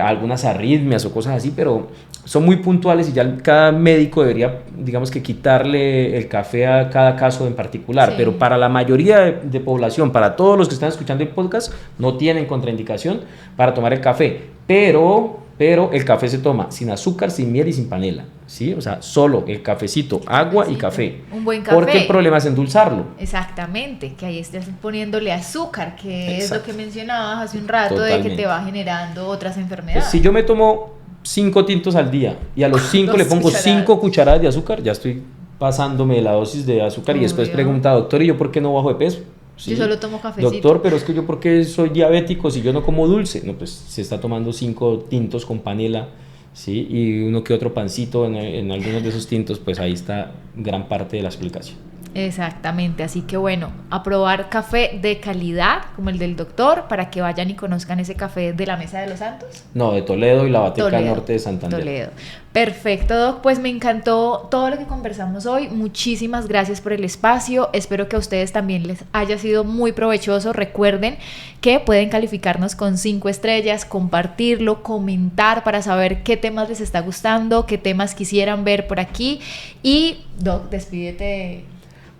B: algunas arritmias o cosas así, pero son muy puntuales y ya cada médico debería, digamos que quitarle el café a cada caso en particular, pero para la mayoría de población, para todos los que están escuchando el podcast, no tienen contraindicación para tomar el café, pero el café se toma sin azúcar, sin miel y sin panela, ¿sí? O sea, solo el cafecito, agua y café.
A: Un buen café.
B: Porque el problema es endulzarlo.
A: Exactamente, que ahí estás poniéndole azúcar, que es lo que mencionabas hace un rato. Totalmente. De que te va generando otras enfermedades.
B: Pues si yo me tomo 5 tintos al día y a los 5 le
A: 2
B: pongo
A: cucharadas.
B: 5 cucharadas de azúcar, ya estoy pasándome la dosis de azúcar y después
A: Obvio.
B: pregunta, doctor, ¿y yo por qué no bajo de peso?
A: Yo solo tomo cafecito.
B: Doctor, pero es que yo por qué soy diabético si yo no como dulce. No, pues se está tomando 5 tintos con panela, ¿sí? Y uno que otro pancito en algunos de esos tintos, pues ahí está gran parte de la explicación.
A: Exactamente, así que bueno, a probar café de calidad como el del doctor para que vayan y conozcan ese café de la Mesa de los Santos.
B: No, de Toledo y la Bateca
A: Toledo,
B: Norte de Santander.
A: Toledo. Perfecto, Doc, pues me encantó todo lo que conversamos hoy. Muchísimas gracias por el espacio. Espero que a ustedes también les haya sido muy provechoso. Recuerden que pueden calificarnos con 5 estrellas, compartirlo, comentar para saber qué temas les está gustando, qué temas quisieran ver por aquí. Y Doc, despídete.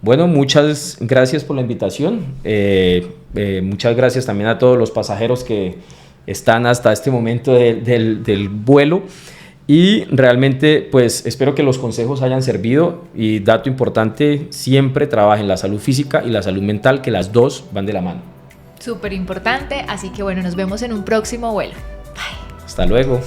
B: Bueno, muchas gracias por la invitación. Muchas gracias también a todos los pasajeros que están hasta este momento del vuelo. Y realmente, pues espero que los consejos hayan servido. Y dato importante, siempre trabajen la salud física y la salud mental, que las dos van de la mano.
A: Súper importante. Así que bueno, nos vemos en un próximo vuelo.
B: Hasta luego.